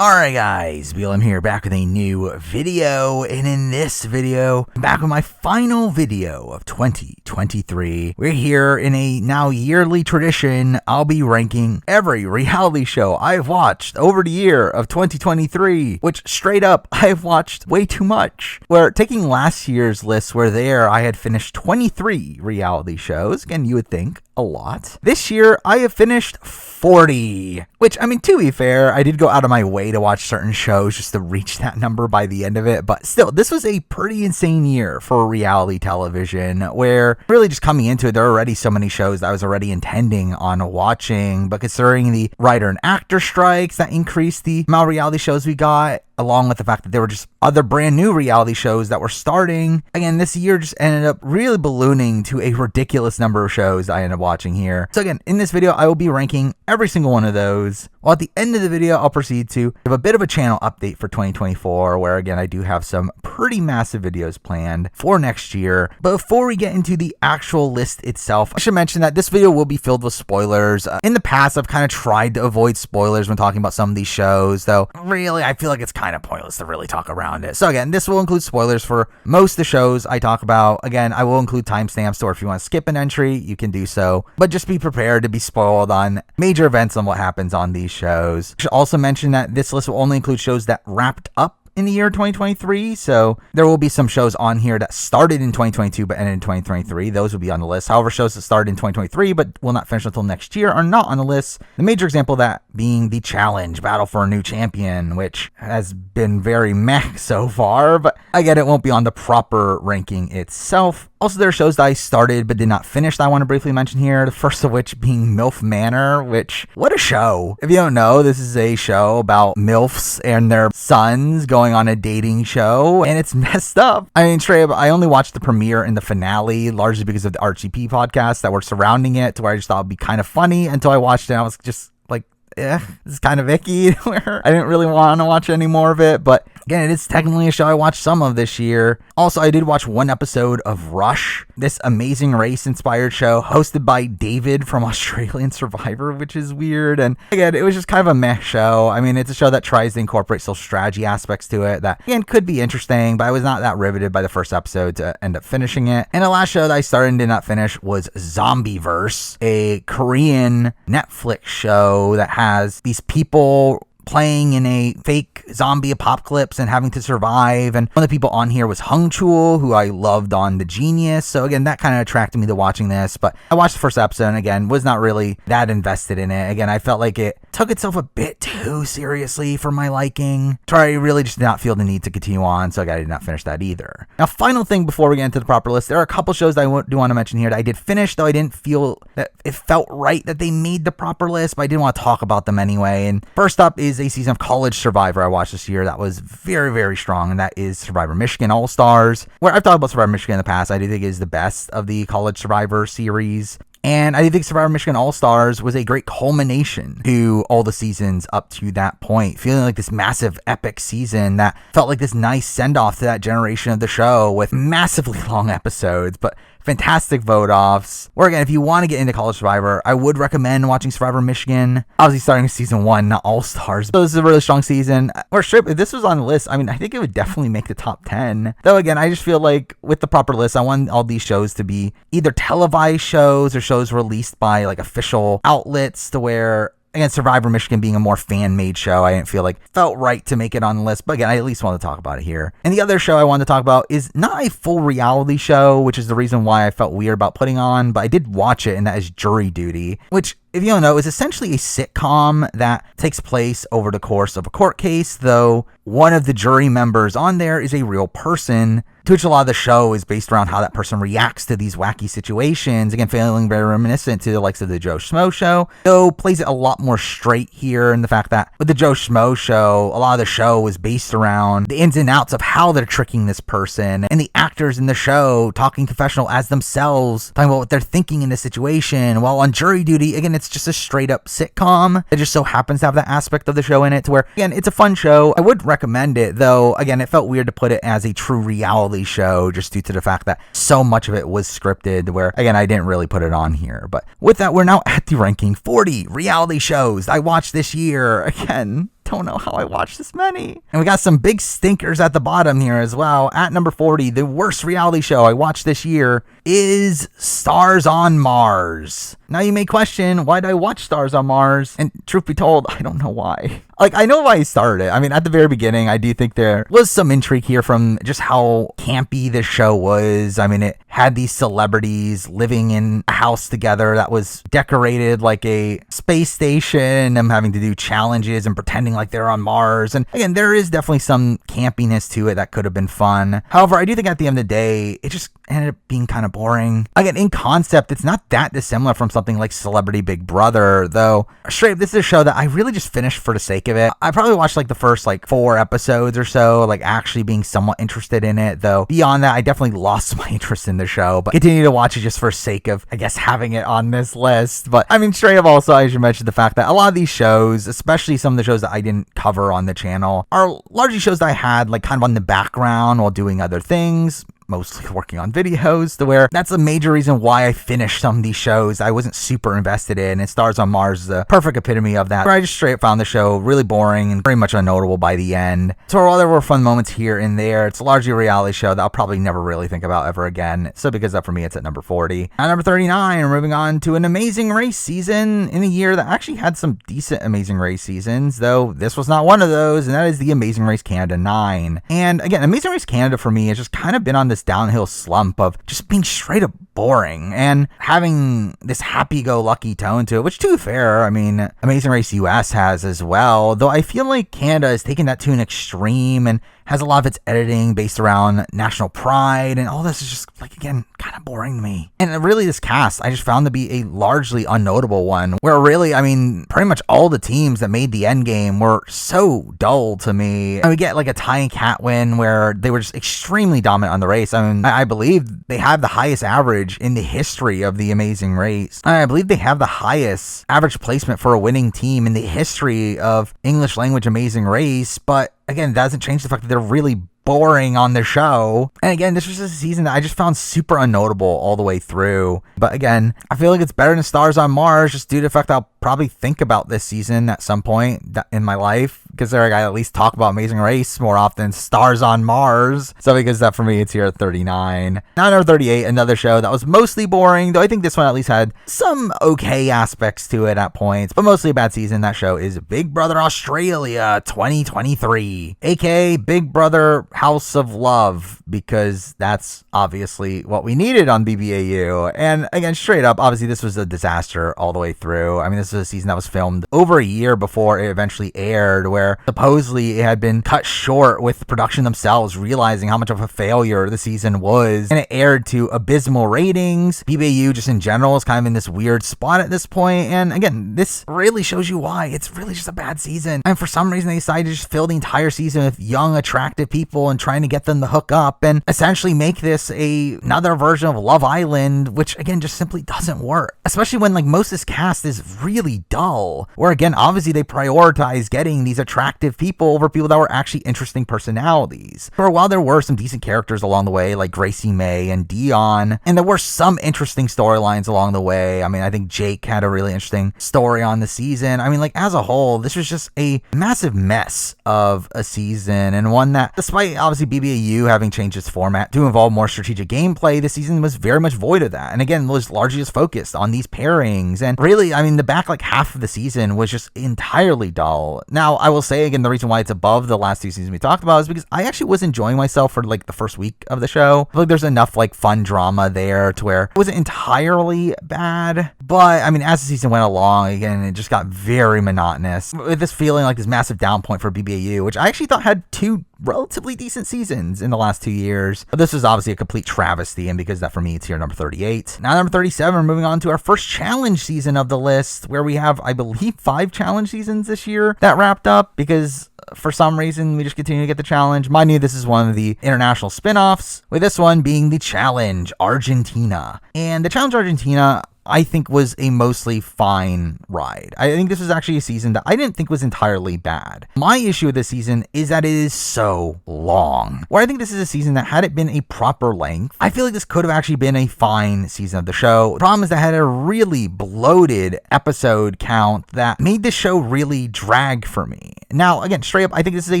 Alright guys, BLM here, back with a new video, and in this video, I'm back with my final video of 2023. We're here in a now yearly tradition. I'll be ranking every reality show I've watched over the year of 2023, which straight up, I've watched way too much. Where taking last year's list where I had finished 23 reality shows, again you would think a lot. This year, I have finished 40, which, I mean, to be fair, I did go out of my way to watch certain shows just to reach that number by the end of it, but still, this was a pretty insane year for reality television, where really just coming into it, there are already so many shows that I was already intending on watching, but considering the writer and actor strikes that increased the amount of reality shows we got, along with the fact that there were just other brand new reality shows that were starting. Again, this year just ended up really ballooning to a ridiculous number of shows I ended up watching here. So again, in this video, I will be ranking every single one of those. While at the end of the video, I'll proceed to give a bit of a channel update for 2024, where again, I do have some pretty massive videos planned for next year. But before we get into the actual list itself, I should mention that this video will be filled with spoilers. In the past, I've kind of tried to avoid spoilers when talking about some of these shows, though really, I feel like it's kind of pointless to really talk around it. So again, this will include spoilers for most of the shows I talk about. Again, I will include timestamps, so if you want to skip an entry, you can do so. But just be prepared to be spoiled on major events on what happens on these shows. I should also mention that this list will only include shows that wrapped up in the year 2023, so there will be some shows on here that started in 2022 but ended in 2023. Those will be on the list. However, shows that started in 2023 but will not finish until next year are not on the list. The major example of that being the Challenge Battle for a New Champion, which has been very meh so far, but again, it won't be on the proper ranking itself. Also, there are shows that I started but did not finish that I want to briefly mention here. The first of which being MILF Manor, which, what a show. If you don't know, this is a show about MILFs and their sons going on a dating show, and it's messed up. I mean, straight up, I only watched the premiere and the finale, largely because of the RGP podcasts that were surrounding it, to where I just thought it would be kind of funny until I watched it and I was just like, this is kind of icky, where I didn't really want to watch any more of it, but again, it is technically a show I watched some of this year. Also, I did watch one episode of Rush, this Amazing Race inspired show hosted by David from Australian Survivor, which is weird, and again, it was just kind of a meh show. I mean, it's a show that tries to incorporate social strategy aspects to it that, again, could be interesting, but I was not that riveted by the first episode to end up finishing it. And the last show that I started and did not finish was Zombieverse, a Korean Netflix show that has these people playing in a fake zombie apocalypse and having to survive, and one of the people on here was Hung Chul, who I loved on The Genius, so again, that kind of attracted me to watching this. But I watched the first episode and again, was not really that invested in it. Again, I felt like it took itself a bit too seriously for my liking, so I really just did not feel the need to continue on, so again, I did not finish that either. Now, final thing before we get into the proper list, there are a couple shows that I do want to mention here that I did finish, though I didn't feel that it felt right that they made the proper list, but I didn't want to talk about them anyway. And first up is a season of College Survivor I watched this year that was very, very strong, and that is Survivor Michigan All-Stars, where I've talked about Survivor Michigan in the past. I do think it is the best of the College Survivor series. And I do think Survivor Michigan All-Stars was a great culmination to all the seasons up to that point, feeling like this massive epic season that felt like this nice send-off to that generation of the show with massively long episodes, but fantastic vote-offs. Or again, if you want to get into College Survivor, I would recommend watching Survivor Michigan. Obviously starting with season 1, not All-Stars. So this is a really strong season. Or straight, if this was on the list, I mean, I think it would definitely make the top 10. Though again, I just feel like with the proper list, I want all these shows to be either televised shows or shows released by like official outlets, to where, again, Survivor Michigan being a more fan-made show, I didn't feel like felt right to make it on the list, but again, I at least want to talk about it here. And the other show I wanted to talk about is not a full reality show, which is the reason why I felt weird about putting on, but I did watch it, and that is Jury Duty, which, if you don't know, is essentially a sitcom that takes place over the course of a court case, though one of the jury members on there is a real person, to which a lot of the show is based around how that person reacts to these wacky situations. Again, feeling very reminiscent to the likes of the Joe Schmo show, though plays it a lot more straight here in the fact that with the Joe Schmo show, a lot of the show is based around the ins and outs of how they're tricking this person, and the actors in the show talking confessional as themselves, talking about what they're thinking in this situation, while on Jury Duty, again, it's just a straight up sitcom. It just so happens to have that aspect of the show in it, to where, again, it's a fun show. I would recommend it, though, again, it felt weird to put it as a true reality show just due to the fact that so much of it was scripted, where, again, I didn't really put it on here. But with that, we're now at the ranking 40 reality shows I watched this year. Again, don't know how I watched this many. And we got some big stinkers at the bottom here as well. At number 40, the worst reality show I watched this year is Stars on Mars. Now you may question, why did I watch Stars on Mars? And truth be told, I don't know why. Like, I know why I started it. I mean, at the very beginning, I do think there was some intrigue here from just how campy this show was. I mean, it had these celebrities living in a house together that was decorated like a space station, them having to do challenges and pretending like they're on Mars. And again, there is definitely some campiness to it that could have been fun. However, I do think at the end of the day, it just ended up being kind of boring. Again, in concept, it's not that dissimilar from something like Celebrity Big Brother, though. Straight up, this is a show that I really just finished for the sake of it. I probably watched like the first like 4 episodes or so, like actually being somewhat interested in it, though beyond that, I definitely lost my interest in the show, but continue to watch it just for sake of, I guess, having it on this list. But I mean, straight up also, I should mention the fact that a lot of these shows, especially some of the shows that I didn't cover on the channel, are largely shows that I had like kind of on the background while doing other things, mostly working on videos, to where that's a major reason why I finished some of these shows I wasn't super invested in, and Stars on Mars is a perfect epitome of that, where I just straight up found the show really boring and pretty much unnotable by the end. So while there were fun moments here and there, it's largely a reality show that I'll probably never really think about ever again. So because that for me, it's at number 40. At number 39, we're moving on to an Amazing Race season in a year that actually had some decent Amazing Race seasons, though this was not one of those, and that is the Amazing Race Canada 9. And again, Amazing Race Canada for me has just kind of been on this downhill slump of just being straight up boring and having this happy-go-lucky tone to it, which, to be fair, I mean, Amazing Race US has as well, though I feel like Canada has taken that to an extreme and has a lot of its editing based around national pride, and all this is just, like, again, kind of boring to me. And really, this cast, I just found to be a largely unnotable one, where really, I mean, pretty much all the teams that made the end game were so dull to me. And we get, like, a Ty and Kat win where they were just extremely dominant on the race. I mean, I believe they have the highest average in the history of the Amazing Race. And I believe they have the highest average placement for a winning team in the history of English language Amazing Race, but again, that doesn't change the fact that they're really boring on the show. And again, this was just a season that I just found super unnotable all the way through. But again, I feel like it's better than Stars on Mars just due to the fact that I'll probably think about this season at some point in my life, because I at least talk about Amazing Race more often than Stars on Mars. So because that for me, it's here at 39. Now number 38, another show that was mostly boring, though I think this one at least had some okay aspects to it at points, but mostly a bad season. That show is Big Brother Australia 2023, aka Big Brother House of Love, because that's obviously what we needed on BBAU. And again, straight up, obviously this was a disaster all the way through. I mean, this was a season that was filmed over a year before it eventually aired, where supposedly it had been cut short with the production themselves realizing how much of a failure the season was, and it aired to abysmal ratings. BBAU just in general is kind of in this weird spot at this point, and again, this really shows you why it's really just a bad season. And for some reason they decided to just fill the entire season with young, attractive people and trying to get them to hook up and essentially make this another version of Love Island, which again just simply doesn't work, especially when like most of this cast is really dull, where again obviously they prioritize getting these attractive people over people that were actually interesting personalities. For a while there were some decent characters along the way, like Gracie May and Dion, and there were some interesting storylines along the way. I mean, I think Jake had a really interesting story on the season. I mean, like as a whole, this was just a massive mess of a season, and one that, despite obviously BBAU having changed its format to involve more strategic gameplay, this season was very much void of that, and again was largely just focused on these pairings. And really, I mean, the back like half of the season was just entirely dull. Now I will say again, the reason why it's above the last 2 seasons we talked about is because I actually was enjoying myself for like the first week of the show. I feel like there's enough like fun drama there to where it wasn't entirely bad, but I mean, as the season went along, again, it just got very monotonous, with this feeling like this massive down point for BBAU, which I actually thought had 2 relatively decent seasons in the last 2 years. But this was obviously a complete travesty, and because that for me, it's here number 38. Now number 37, we're moving on to our first challenge season of the list, where we have, I believe, 5 challenge seasons this year that wrapped up, because for some reason we just continue to get the challenge. Mind you, this is one of the international spin-offs, with this one being the Challenge Argentina. And the Challenge Argentina, I think was a mostly fine ride. I think this was actually a season that I didn't think was entirely bad. My issue with this season is that it is so long. Where I think this is a season that had it been a proper length, I feel like this could have actually been a fine season of the show. The problem is that it had a really bloated episode count that made this show really drag for me. Now, again, straight up, I think this is a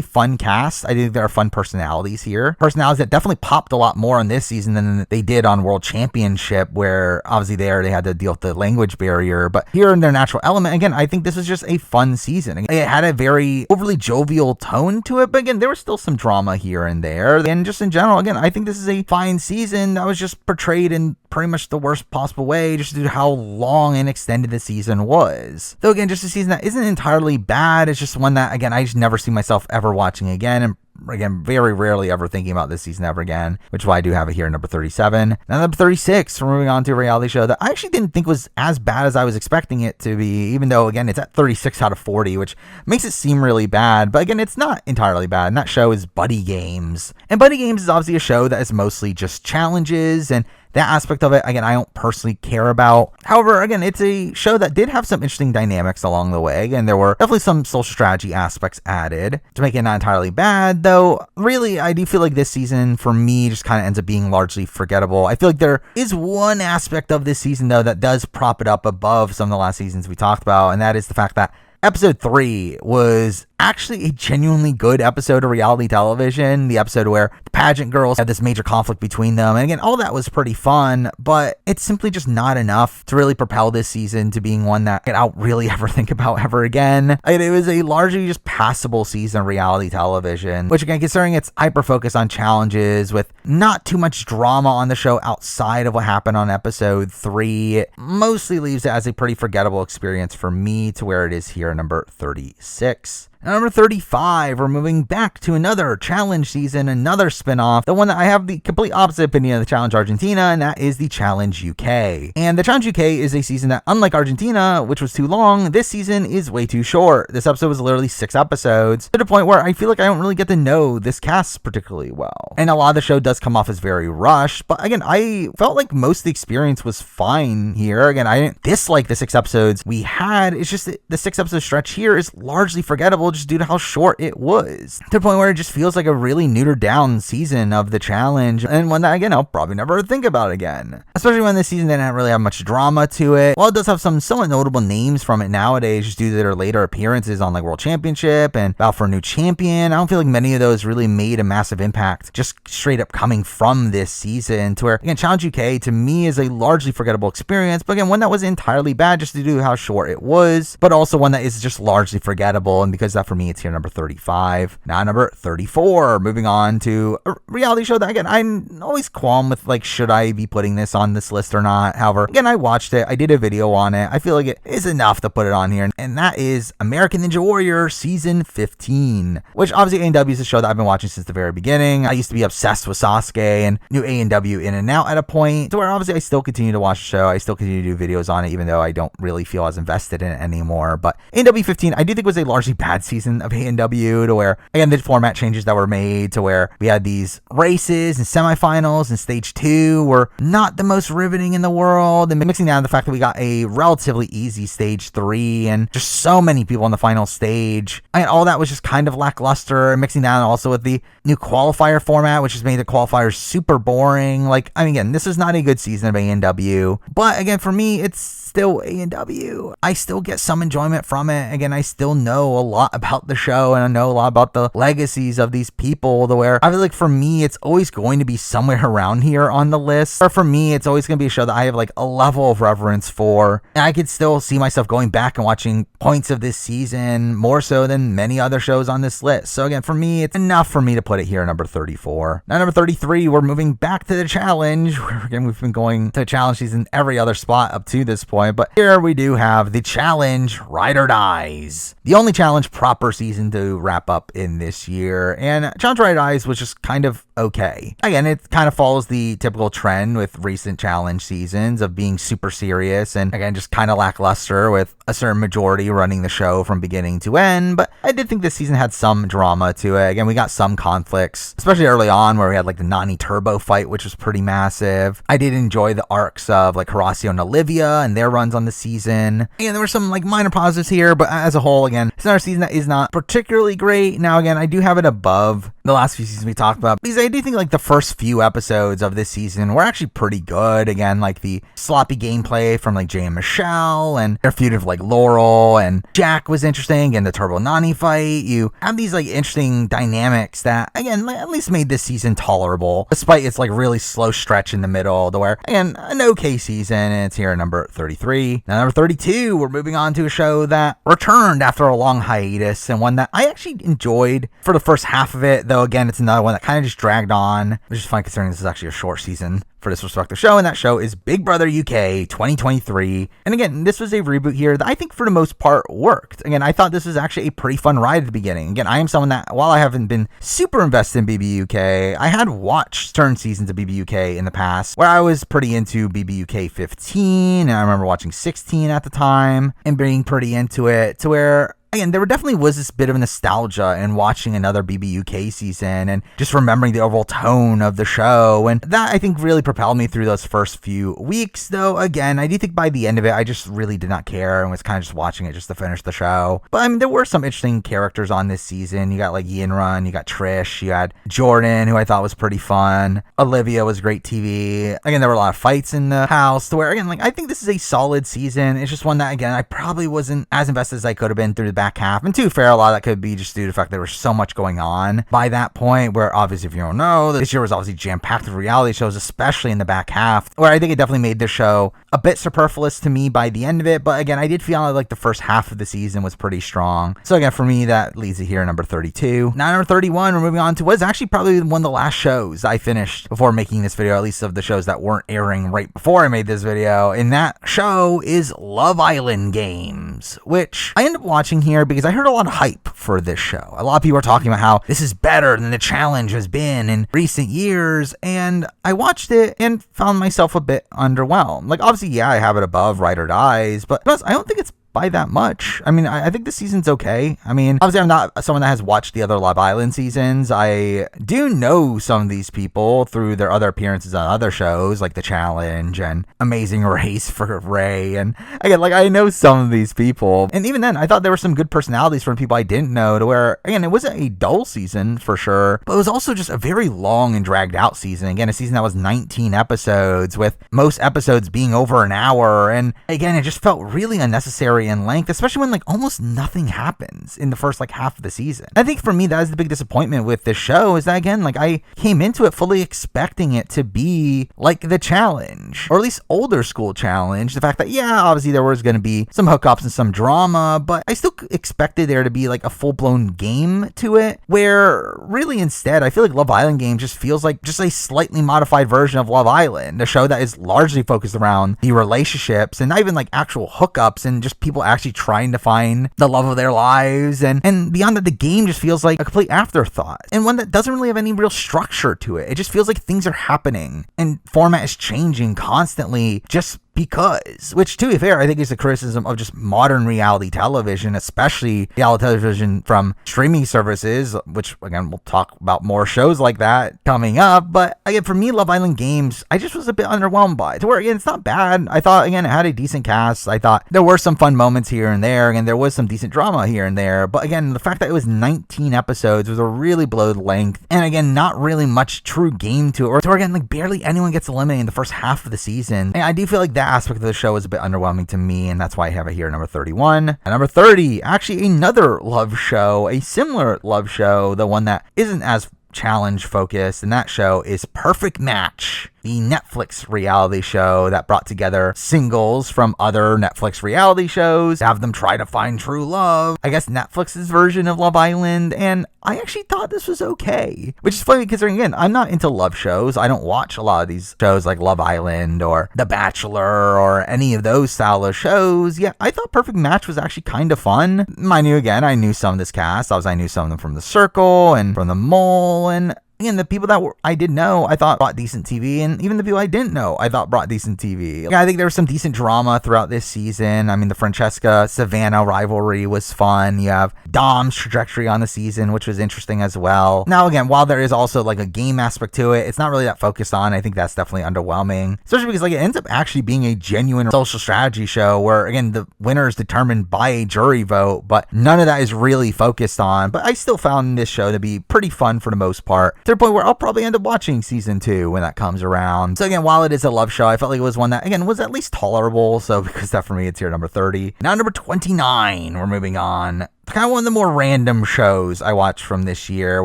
fun cast. I think there are fun personalities here. Personalities that definitely popped a lot more on this season than they did on World Championship, where obviously there they had to deal with the language barrier. But here in their natural element, again, I think this was just a fun season. It had a very overly jovial tone to it, but again, there was still some drama here and there. And just in general, again, I think this is a fine season that was just portrayed in pretty much the worst possible way, just due to how long and extended the season was. Though again, just a season that isn't entirely bad. It's just one that, again, I just never see myself ever watching again, and again, very rarely ever thinking about this season ever again, which is why I do have it here at number 37. Now, number 36, we're moving on to a reality show that I actually didn't think was as bad as I was expecting it to be, even though, again, it's at 36 out of 40, which makes it seem really bad. But again, it's not entirely bad, and that show is Buddy Games. And Buddy Games is obviously a show that is mostly just challenges, and that aspect of it, again, I don't personally care about. However, again, it's a show that did have some interesting dynamics along the way, and there were definitely some social strategy aspects added to make it not entirely bad, though really, I do feel like this season, for me, just kind of ends up being largely forgettable. I feel like there is one aspect of this season, though, that does prop it up above some of the last seasons we talked about, and that is the fact that Episode 3 was actually a genuinely good episode of reality television. The episode where the pageant girls had this major conflict between them. And again, all that was pretty fun, but it's simply just not enough to really propel this season to being one that I'll really ever think about ever again. It was a largely just passable season of reality television, which again, considering its hyper focus on challenges with not too much drama on the show outside of what happened on episode 3, it mostly leaves it as a pretty forgettable experience for me, to where it is here at number 36. Now, number 35, we're moving back to another challenge season, another spinoff, the one that I have the complete opposite opinion of the Challenge Argentina, and that is the Challenge UK. And the Challenge UK is a season that, unlike Argentina, which was too long, this season is way too short. This episode was literally 6 episodes, to the point where I feel like I don't really get to know this cast particularly well. And a lot of the show does come off as very rushed, but again, I felt like most of the experience was fine here. Again, I didn't dislike the 6 episodes we had. It's just that the 6 episode stretch here is largely forgettable just due to how short it was, to the point where it just feels like a really neutered down season of the challenge, and one that, again, I'll probably never think about again, especially when this season didn't really have much drama to it. While it does have some somewhat notable names from it nowadays, just due to their later appearances on like World Championship and Battle for a New Champion, I don't feel like many of those really made a massive impact just straight up coming from this season, to where, again, Challenge UK to me is a largely forgettable experience, but again, one that was entirely bad just due to how short it was, but also one that is just largely forgettable, and because that, for me, it's here number 35. Now number 34, moving on to a reality show that, again, I'm always qualm with, like, should I be putting this on this list or not. However, again, I watched it, I did a video on it, I feel like it is enough to put it on here, and that is American Ninja Warrior Season 15, which obviously A&W is a show that I've been watching since the very beginning. I used to be obsessed with Sasuke and knew A&W in and out at a point, to where obviously I still continue to watch the show, I still continue to do videos on it, even though I don't really feel as invested in it anymore. But A&W 15, I do think was a largely bad season of A&W, to where, again, the format changes that were made, to where we had these races and semifinals, and stage 2 were not the most riveting in the world, and mixing down the fact that we got a relatively easy stage 3 and just so many people on the final stage, and all that was just kind of lackluster, and mixing down also with the new qualifier format, which has made the qualifiers super boring. Like, I mean, again, this is not a good season of A&W, but again, for me, it's still A&W. I still get some enjoyment from it. Again, I still know a lot about the show, and I know a lot about the legacies of these people, to where I feel like for me, it's always going to be somewhere around here on the list. Or for me, it's always going to be a show that I have like a level of reverence for. And I could still see myself going back and watching points of this season more so than many other shows on this list. So again, for me, it's enough for me to put it here at number 34. Now, number 33, we're moving back to the challenge. Again, we've been going to challenge season every other spot up to this point, but here we do have the challenge Ride or Dies. The only challenge proper season to wrap up in this year. And Challenge Right Eyes was just kind of okay. Again, it kind of follows the typical trend with recent challenge seasons of being super serious and again just kind of lackluster with a certain majority running the show from beginning to end. But I did think this season had some drama to it. Again, we got some conflicts, especially early on where we had like the Nani Turbo fight, which was pretty massive. I did enjoy the arcs of like Horacio and Olivia and their runs on the season. And there were some like minor positives here, but as a whole, again, it's another season that is not particularly great. Now, again, I do have it above the last few seasons we talked about because I do think like the first few episodes of this season were actually pretty good. Again, like the sloppy gameplay from like Jay and Michelle and their feud of like Laurel and Jack was interesting, and the Turbo Nani fight. You have these like interesting dynamics that again like, at least made this season tolerable despite its like really slow stretch in the middle to where again an okay season, and it's here at number 33. Now number 32, we're moving on to a show that returned after a long hiatus and one that I actually enjoyed for the first half of it, though again it's another one that kind of just dragged on, which is fine considering this is actually a short season for this respective show, and that show is Big Brother UK 2023. And again, this was a reboot here that I think for the most part worked. Again, I thought this was actually a pretty fun ride at the beginning. Again, I am someone that, while I haven't been super invested in BB UK, I had watched certain seasons of BB UK in the past where I was pretty into BB UK 15, and I remember watching 16 at the time and being pretty into it to where again, there definitely was this bit of nostalgia in watching another BB UK season and just remembering the overall tone of the show. And that, I think, really propelled me through those first few weeks. Though, again, I do think by the end of it, I just really did not care and was kind of just watching it just to finish the show. But, I mean, there were some interesting characters on this season. You got, like, Yinrun, you got Trish, you had Jordan, who I thought was pretty fun. Olivia was great TV. Again, there were a lot of fights in the house to where, again, like, I think this is a solid season. It's just one that, again, I probably wasn't as invested as I could have been through the back half, and to be fair, a lot of that could be just due to the fact that there was so much going on by that point, where obviously if you don't know, this year was obviously jam-packed with reality shows, especially in the back half, where I think it definitely made this show a bit superfluous to me by the end of it. But again, I did feel like the first half of the season was pretty strong. So again, for me, that leads it here at number 32. Now number 31, we're moving on to what is actually probably one of the last shows I finished before making this video, at least of the shows that weren't airing right before I made this video, and that show is Love Island Games, which I ended up watching here because I heard a lot of hype for this show. A lot of people are talking about how this is better than the challenge has been in recent years, and I watched it and found myself a bit underwhelmed. Like, obviously, yeah, I have it above Ride or Dies, but I don't think it's by that much. I mean, I think the season's okay. I mean, obviously I'm not someone that has watched the other Love Island seasons. I do know some of these people through their other appearances on other shows like The Challenge and Amazing Race for Ray. And again, like I know some of these people. And even then, I thought there were some good personalities from people I didn't know to where, again, it wasn't a dull season for sure, but it was also just a very long and dragged out season. Again, a season that was 19 episodes with most episodes being over an hour. And again, it just felt really unnecessary in length, especially when like almost nothing happens in the first like half of the season. I think for me that is the big disappointment with this show, is that again, like I came into it fully expecting it to be like The Challenge, or at least older school Challenge. The fact that yeah, obviously there was going to be some hookups and some drama, but I still expected there to be like a full-blown game to it, where really instead I feel like Love Island Game just feels like just a slightly modified version of Love Island, a show that is largely focused around the relationships and not even like actual hookups and just people actually trying to find the love of their lives, and beyond that, the game just feels like a complete afterthought, and one that doesn't really have any real structure to it. It just feels like things are happening and format is changing constantly just because, which to be fair, I think is a criticism of just modern reality television, especially reality television from streaming services, which again, we'll talk about more shows like that coming up. But again, for me, Love Island Games, I just was a bit underwhelmed by it, to where again, it's not bad. I thought, again, it had a decent cast. I thought there were some fun moments here and there, and there was some decent drama here and there. But again, the fact that it was 19 episodes was a really bloated length, and again, not really much true game to it, or to where again, like barely anyone gets eliminated in the first half of the season. And I do feel like that aspect of the show is a bit underwhelming to me, and that's why I have it here at number 31. At number 30, actually another love show, a similar love show, the one that isn't as challenge focused, and that show is Perfect Match. the Netflix reality show that brought together singles from other Netflix reality shows to have them try to find true love. I guess Netflix's version of Love Island, and I actually thought this was okay. Which is funny because, again, I'm not into love shows. I don't watch a lot of these shows like Love Island or The Bachelor or any of those style of shows. Yeah, I thought Perfect Match was actually kind of fun. Mind you, again, I knew some of this cast. I knew some of them from The Circle and from The Mole, and again, the people that I did know, I thought brought decent TV, and even the people I didn't know, I thought brought decent TV. Yeah, I think there was some decent drama throughout this season. I mean, the Francesca-Savannah rivalry was fun. You have Dom's trajectory on the season, which was interesting as well. Now, again, while there is also like a game aspect to it, it's not really that focused on. I think that's definitely underwhelming, especially because like it ends up actually being a genuine social strategy show where, again, the winner is determined by a jury vote, but none of that is really focused on. But I still found this show to be pretty fun for the most part, to the point where I'll probably end up watching season 2 when that comes around. So again, while it is a love show, I felt like it was one that, again, was at least tolerable. So because that for me, it's here number 30. Now number 29, we're moving on. Kind of one of the more random shows I watched from this year,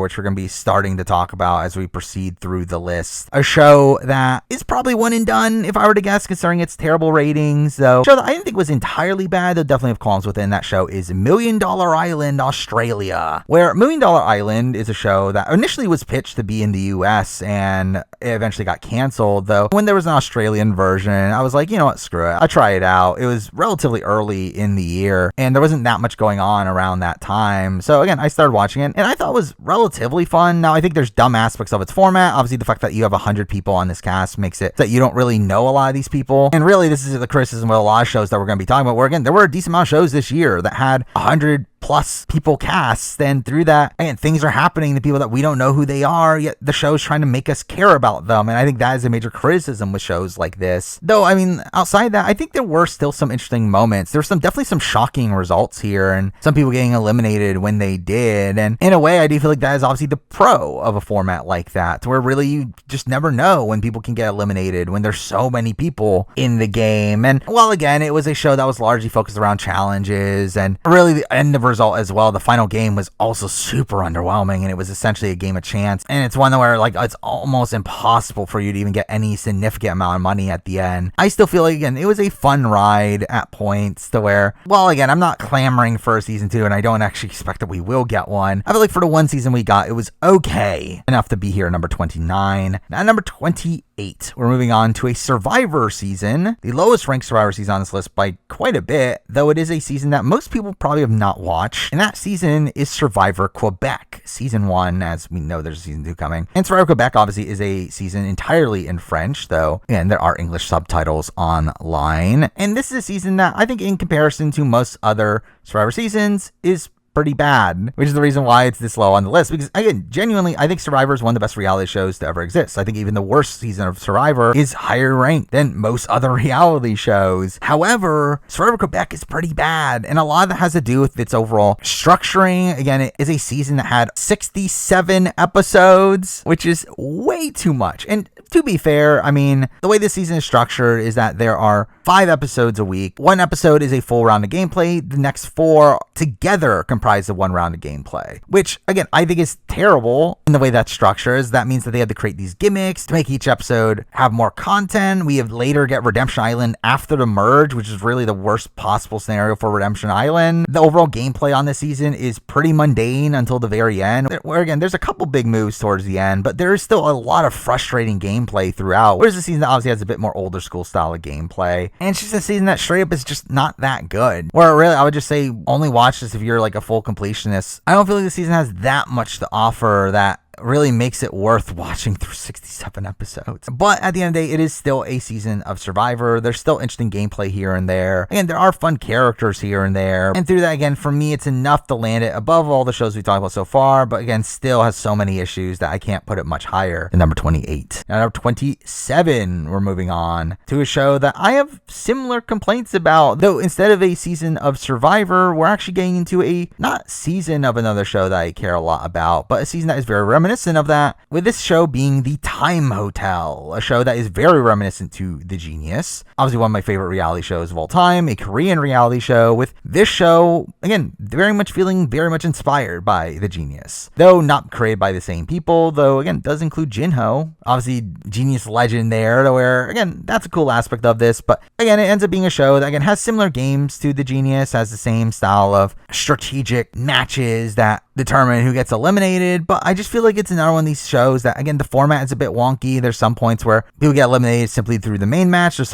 which we're going to be starting to talk about as we proceed through the list. A show that is probably one and done, if I were to guess, considering its terrible ratings. Though, a show that I didn't think was entirely bad, though definitely have qualms within that show, is Million Dollar Island Australia, where Million Dollar Island is a show that initially was pitched to be in the US and it eventually got canceled. Though when there was an Australian version, I was like, you know what, screw it, I'll try it out. It was relatively early in the year and there wasn't that much going on around that time. So again, I started watching it and I thought it was relatively fun. Now, I think there's dumb aspects of its format. Obviously, the fact that you have 100 people on this cast makes it that you don't really know a lot of these people. And really, this is the criticism of a lot of shows that we're going to be talking about, where again, there were a decent amount of shows this year that had 100 plus people cast. Then through that, again, things are happening to people that we don't know who they are, yet the show's trying to make us care about them. And I think that is a major criticism with shows like this. Though, I mean, outside that, I think there were still some interesting moments. There were definitely some shocking results here, and some people getting eliminated when they did. And in a way, I do feel like that is obviously the pro of a format like that, to where really you just never know when people can get eliminated when there's so many people in the game. And while again, it was a show that was largely focused around challenges, and really the end of result as well, the final game was also super underwhelming, and it was essentially a game of chance. And it's one where like it's almost impossible for you to even get any significant amount of money at the end. I still feel like, again, it was a fun ride at points, to where, well, again, I'm not clamoring for a season 2, and I don't actually expect that we will get one. I feel like for the one season we got, it was okay enough to be here at number 29. Now number 28, we're moving on to a Survivor season, the lowest ranked Survivor season on this list by quite a bit, though it is a season that most people probably have not watched. And that season is Survivor Quebec, season 1, as we know there's a season 2 coming. And Survivor Quebec obviously is a season entirely in French, though again, there are English subtitles online. And this is a season that I think, in comparison to most other Survivor seasons, is pretty bad, which is the reason why it's this low on the list. Because again, genuinely, I think Survivor is one of the best reality shows to ever exist. I think even the worst season of Survivor is higher ranked than most other reality shows. However, Survivor Quebec is pretty bad, and a lot of that has to do with its overall structuring. Again, it is a season that had 67 episodes, which is way too much. And to be fair, I mean, the way this season is structured is that there are 5 episodes a week. One episode is a full round of gameplay. The next 4 together comprise of 1 round of gameplay, which again, I think is terrible in the way that's structured. That means that they had to create these gimmicks to make each episode have more content. We have later get Redemption Island after the merge, which is really the worst possible scenario for Redemption Island. The overall gameplay on this season is pretty mundane until the very end, where again, there's a couple big moves towards the end, but there is still a lot of frustrating gameplay throughout. Whereas the season that obviously has a bit more older school style of gameplay, and it's just a season that straight up is just not that good. Where really, I would just say only watch this if you're like a full completionist. I don't feel like the season has that much to offer that really makes it worth watching through 67 episodes. But at the end of the day, it is still a season of Survivor. There's still interesting gameplay here and there. And there are fun characters here and there. And through that, again, for me, it's enough to land it above all the shows we talked about so far. But again, still has so many issues that I can't put it much higher than number 28. Now, number 27, we're moving on to a show that I have similar complaints about. Though instead of a season of Survivor, we're actually getting into a not season of another show that I care a lot about, but a season that is very reminiscent reminiscent of that, with this show being The Time Hotel, a show that is very reminiscent to The Genius. Obviously one of my favorite reality shows of all time, a Korean reality show, with this show, again, very much feeling very much inspired by The Genius. Though not created by the same people, though, again, does include Jinho. Obviously, Genius legend there, to where, again, that's a cool aspect of this, but again, it ends up being a show that, again, has similar games to The Genius, has the same style of strategic matches that determine who gets eliminated, but I just feel like it's another one of these shows that, again, the format is a bit wonky. There's some points where people get eliminated simply through the main match. There's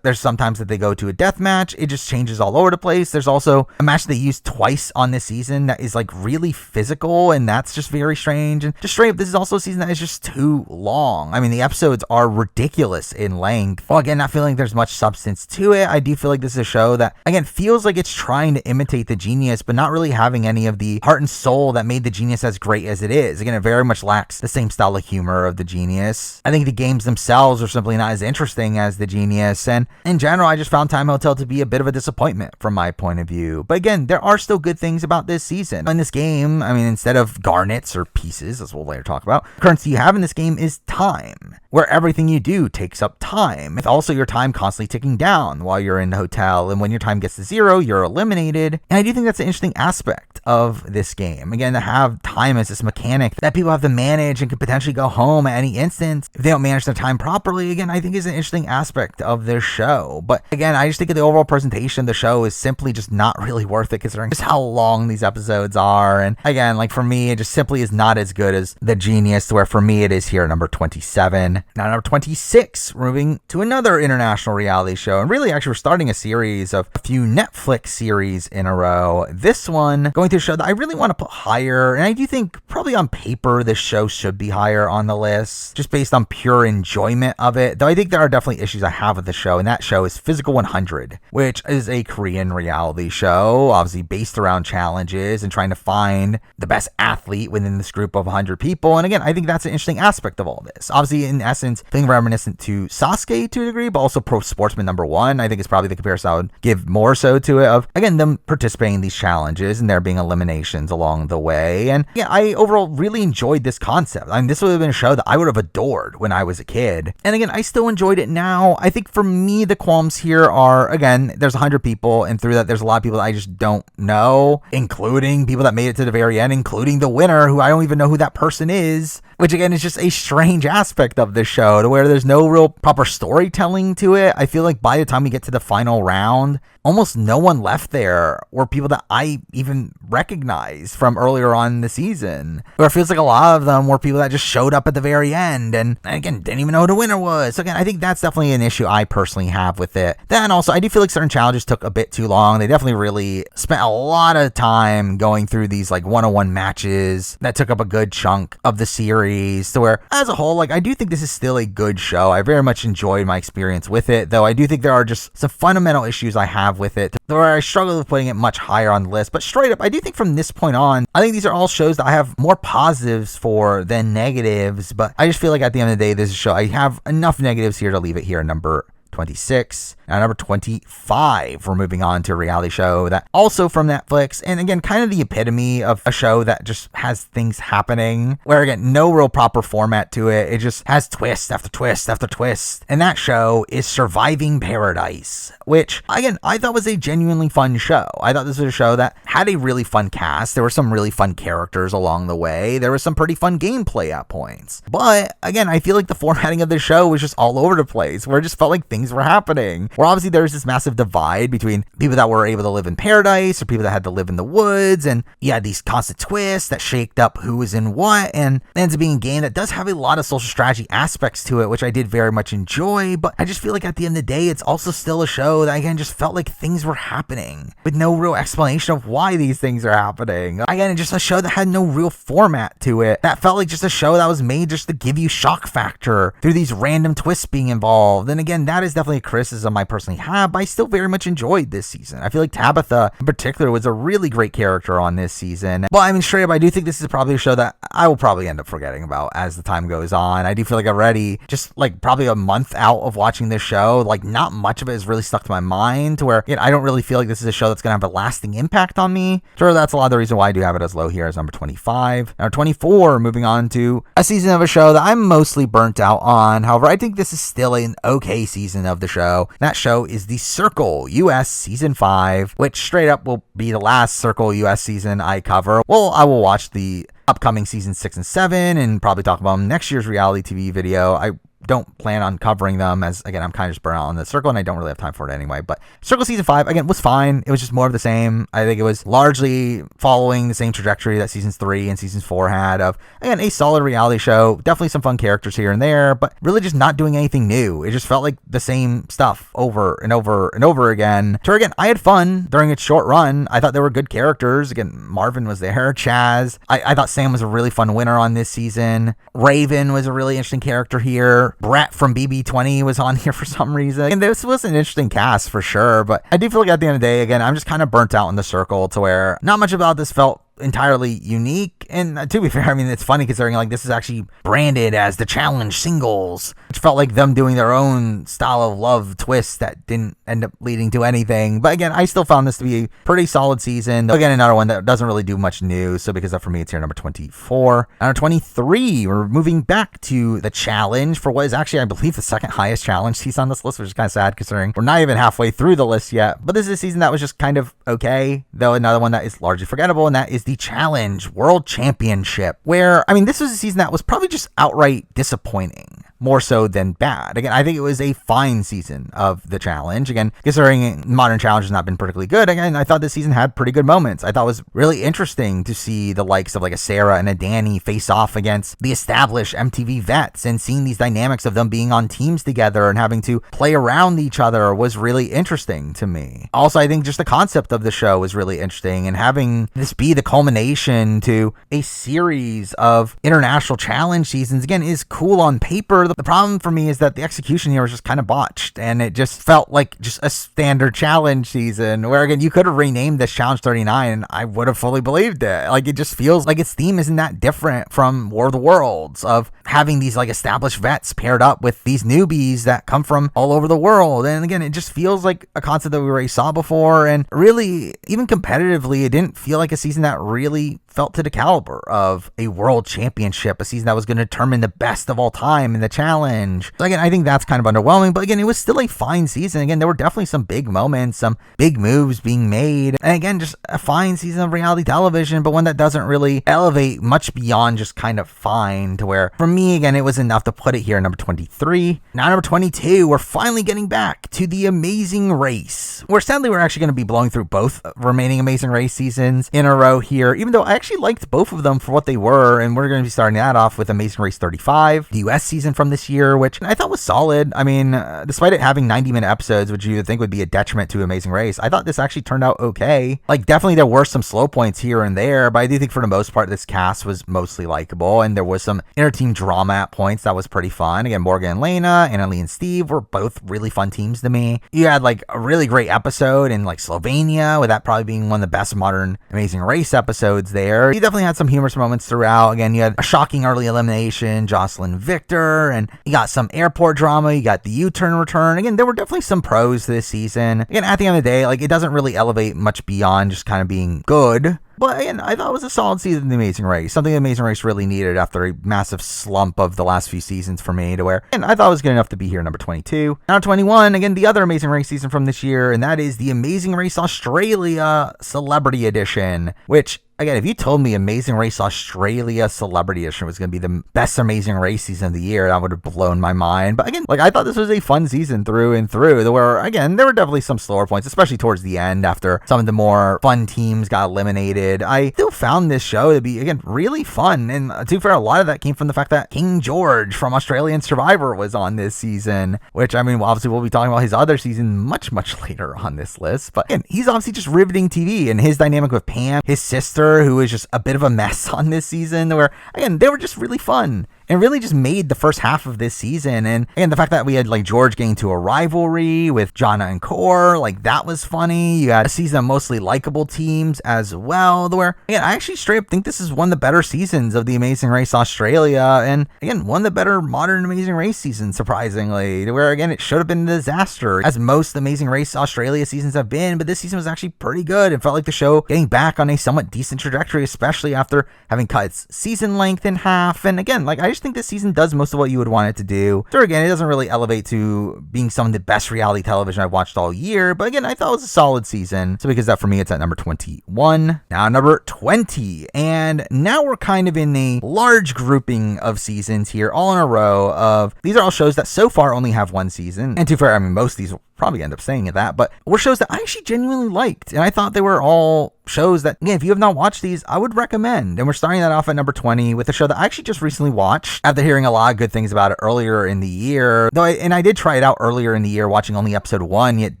sometimes that they go to a death match. It just changes all over the place. There's also a match they used twice on this season that is like really physical, and that's just very strange. And just straight up, this is also a season that is just too long. I mean, the episodes are ridiculous in length. Well, again, not feeling there's much substance to it. I do feel like this is a show that, again, feels like it's trying to imitate The Genius, but not really having any of the heart and soul that made The Genius as great as it is. Again, it very much lacks the same style of humor of The Genius. I think the games themselves are simply not as interesting as The Genius, and in general, I just found Time Hotel to be a bit of a disappointment from my point of view. But again, there are still good things about this season. In this game, I mean, instead of garnets or pieces, as we'll later talk about, currency you have in this game is time, where everything you do takes up time, with also your time constantly ticking down while you're in the hotel, and when your time gets to 0, you're eliminated. And I do think that's an interesting aspect of this game. Again, to have time as this mechanic that people have to manage and could potentially go home at any instant if they don't manage their time properly, again, I think is an interesting aspect of this show. But again, I just think the overall presentation of the show is simply just not really worth it, considering just how long these episodes are. And again, like for me, it just simply is not as good as The Genius, where for me it is here at number 27. Now number 26, we're moving to another international reality show, and really actually we're starting a series of a few Netflix series in a row. This one going through a show that I really want to put higher, and I do think probably on paper this show should be higher on the list, just based on pure enjoyment of it, though I think there are definitely issues I have with the show, and that show is Physical 100, which is a Korean reality show, obviously based around challenges and trying to find the best athlete within this group of 100 people. And again, I think that's an interesting aspect of all this. Obviously, in essence, being reminiscent to Sasuke to a degree, but also Pro Sportsman #1, I think is probably the comparison I would give more so to it, of, again, them participating in these challenges and there being eliminations along the way. And yeah, I overall really enjoyed this concept. I mean, this would have been a show that I would have adored when I was a kid. And again, I still enjoyed it now. I think for me, the qualms here are, again, there's 100 people, and through that, there's a lot of people that I just don't know, including people that made it to the very end, including the winner, who I don't even know who that person is, which again is just a strange aspect of this show, to where there's no real proper storytelling to it. I feel like by the time we get to the final round, almost no one left there were people that I even recognize from earlier on in the season. Or it feels like a lot of them were people that just showed up at the very end and again didn't even know who the winner was. So again, I think that's definitely an issue I personally have with it. Then also, I do feel like certain challenges took a bit too long. They definitely really spent a lot of time going through these like 101 matches that took up a good chunk of the series, to where as a whole, like, I do think this is still a good show. I very much enjoyed my experience with it, though I do think there are just some fundamental issues I have with it, where I struggle with putting it much higher on the list. But straight up, I do think from this point on, I think these are all shows that I have more positives for than negatives, but I just feel like at the end of the day, this is a show I have enough negatives here to leave it here at number 26. Now, number 25, we're moving on to a reality show that also from Netflix, and again, kind of the epitome of a show that just has things happening, where again, no real proper format to it. It just has twist after twist after twist. And that show is Surviving Paradise, which again, I thought was a genuinely fun show. I thought this was a show that had a really fun cast. There were some really fun characters along the way. There was some pretty fun gameplay at points. But again, I feel like the formatting of the show was just all over the place, where it just felt like things were happening. Where obviously there's this massive divide between people that were able to live in paradise or people that had to live in the woods, and you had these constant twists that shaked up who was in what, and it ends up being a game that does have a lot of social strategy aspects to it, which I did very much enjoy. But I just feel like at the end of the day, it's also still a show that again just felt like things were happening with no real explanation of why these things are happening. Again, it's just a show that had no real format to it, that felt like just a show that was made just to give you shock factor through these random twists being involved. And again, that is definitely a criticism I personally have, but I still very much enjoyed this season. I feel like Tabitha in particular was a really great character on this season. Well, I mean, straight up, I do think this is probably a show that I will probably end up forgetting about as the time goes on. I do feel like already, just like probably a month out of watching this show, like not much of it has really stuck to my mind, to where I don't really feel like this is a show that's going to have a lasting impact on me. Sure, that's a lot of the reason why I do have it as low here as number 25. Now 24, moving on to a season of a show that I'm mostly burnt out on. However, I think this is still an okay season of the show. That show is The Circle US Season 5, which straight up will be the last Circle US season I cover. Well, I will watch the upcoming season 6 and 7 and probably talk about them next year's reality TV video. I don't plan on covering them, as again I'm kind of just burnt out on the Circle and I don't really have time for it anyway. But Circle season 5 again was fine. It was just more of the same. I think it was largely following the same trajectory that seasons 3 and seasons 4 had, of again a solid reality show, definitely some fun characters here and there, but really just not doing anything new. It just felt like the same stuff over and over and over again. So again, I had fun during its short run. I thought there were good characters. Again, Marvin was there, Chaz. I thought Sam was a really fun winner on this season. Raven was a really interesting character here. Brett from BB20 was on here for some reason. And this was an interesting cast for sure, but I do feel like at the end of the day, again, I'm just kind of burnt out in the Circle, to where not much about this felt entirely unique. And to be fair, I mean, it's funny considering like this is actually branded as the Challenge Singles, which felt like them doing their own style of love twist that didn't end up leading to anything. But again, I still found this to be a pretty solid season. Again, another one that doesn't really do much new, so because of for me, it's here number 24. Number 23, we're moving back to the Challenge for what is actually, I believe, the second highest challenge season on this list, which is kind of sad considering we're not even halfway through the list yet. But this is a season that was just kind of okay, though another one that is largely forgettable, and that is the Challenge World Championship, where, I mean, this was a season that was probably just outright disappointing, more so than bad. Again, I think it was a fine season of the Challenge. Again, considering Modern Challenge has not been particularly good, again, I thought this season had pretty good moments. I thought it was really interesting to see the likes of like a Sarah and a Danny face off against the established MTV vets, and seeing these dynamics of them being on teams together and having to play around each other was really interesting to me. Also, I think just the concept of the show was really interesting, and having this be the culmination to a series of international challenge seasons, again, is cool on paper. The problem for me is that the execution here was just kind of botched, and it just felt like just a standard challenge season, where again, you could have renamed this Challenge 39 and I would have fully believed it. Like, it just feels like its theme isn't that different from War of the Worlds, of having these like established vets paired up with these newbies that come from all over the world. And again, it just feels like a concept that we already saw before, and really, even competitively, it didn't feel like a season that really felt to the caliber of a world championship, a season that was going to determine the best of all time in the challenge. So again, I think that's kind of underwhelming, but again, it was still a fine season. Again, there were definitely some big moments, some big moves being made, and again, just a fine season of reality television, but one that doesn't really elevate much beyond just kind of fine, to where for me, again, it was enough to put it here number 23. Now number 22, we're finally getting back to The Amazing Race, where sadly we're actually going to be blowing through both remaining Amazing Race seasons in a row here, even though I actually liked both of them for what they were, and we're going to be starting that off with Amazing Race 35, the US season from this year, which I thought was solid. I mean, despite it having 90-minute episodes, which you would think would be a detriment to Amazing Race, I thought this actually turned out okay. Like, definitely there were some slow points here and there, but I do think for the most part, this cast was mostly likable, and there was some inter-team drama at points that was pretty fun. Again, Morgan and Lena, Annalie and Steve were both really fun teams to me. You had like a really great episode in like Slovenia, with that probably being one of the best modern Amazing Race episodes there. You definitely had some humorous moments throughout. Again, you had a shocking early elimination, Jocelyn Victor, and you got some airport drama, you got the U-turn return. Again, there were definitely some pros this season. Again, at the end of the day, like, it doesn't really elevate much beyond just kind of being good. But again, I thought it was a solid season of The Amazing Race. Something The Amazing Race really needed after a massive slump of the last few seasons for me, to where, and I thought it was good enough to be here number 22. Now 21, again, the other Amazing Race season from this year, and that is The Amazing Race Australia Celebrity Edition, which, again, if you told me Amazing Race Australia Celebrity Edition was going to be the best Amazing Race season of the year, that would have blown my mind. But again, like, I thought this was a fun season through and through, where, again, there were definitely some slower points, especially towards the end after some of the more fun teams got eliminated. I still found this show to be, again, really fun. And to be fair, a lot of that came from the fact that King George from Australian Survivor was on this season, which, I mean, obviously we'll be talking about his other season much, much later on this list. But again, he's obviously just riveting TV, and his dynamic with Pam, his sister, who is just a bit of a mess on this season, where, again, they were just really fun. and really just made the first half of this season. And the fact that we had like George getting to a rivalry with Jonna and Core, like that was funny. You had a season of mostly likable teams as well, where again, I actually straight up think this is one of the better seasons of the Amazing Race Australia, and again, one of the better modern Amazing Race seasons, surprisingly, where again, it should have been a disaster, as most Amazing Race Australia seasons have been, but this season was actually pretty good. It felt like the show getting back on a somewhat decent trajectory, especially after having cut its season length in half. And again, like I just think this season does most of what you would want it to do. So again, it doesn't really elevate to being some of the best reality television I've watched all year, but again, I thought it was a solid season. So because that for me, it's at number 21. Now number 20, and now we're kind of in a large grouping of seasons here, all in a row of, these are all shows that so far only have one season. And to be fair, I mean, most of these will probably end up saying that, but were shows that I actually genuinely liked, and I thought they were all shows that, again, if you have not watched these, I would recommend. And we're starting that off at number 20 with a show that I actually just recently watched after hearing a lot of good things about it earlier in the year. And I did try it out earlier in the year, watching only episode 1, yet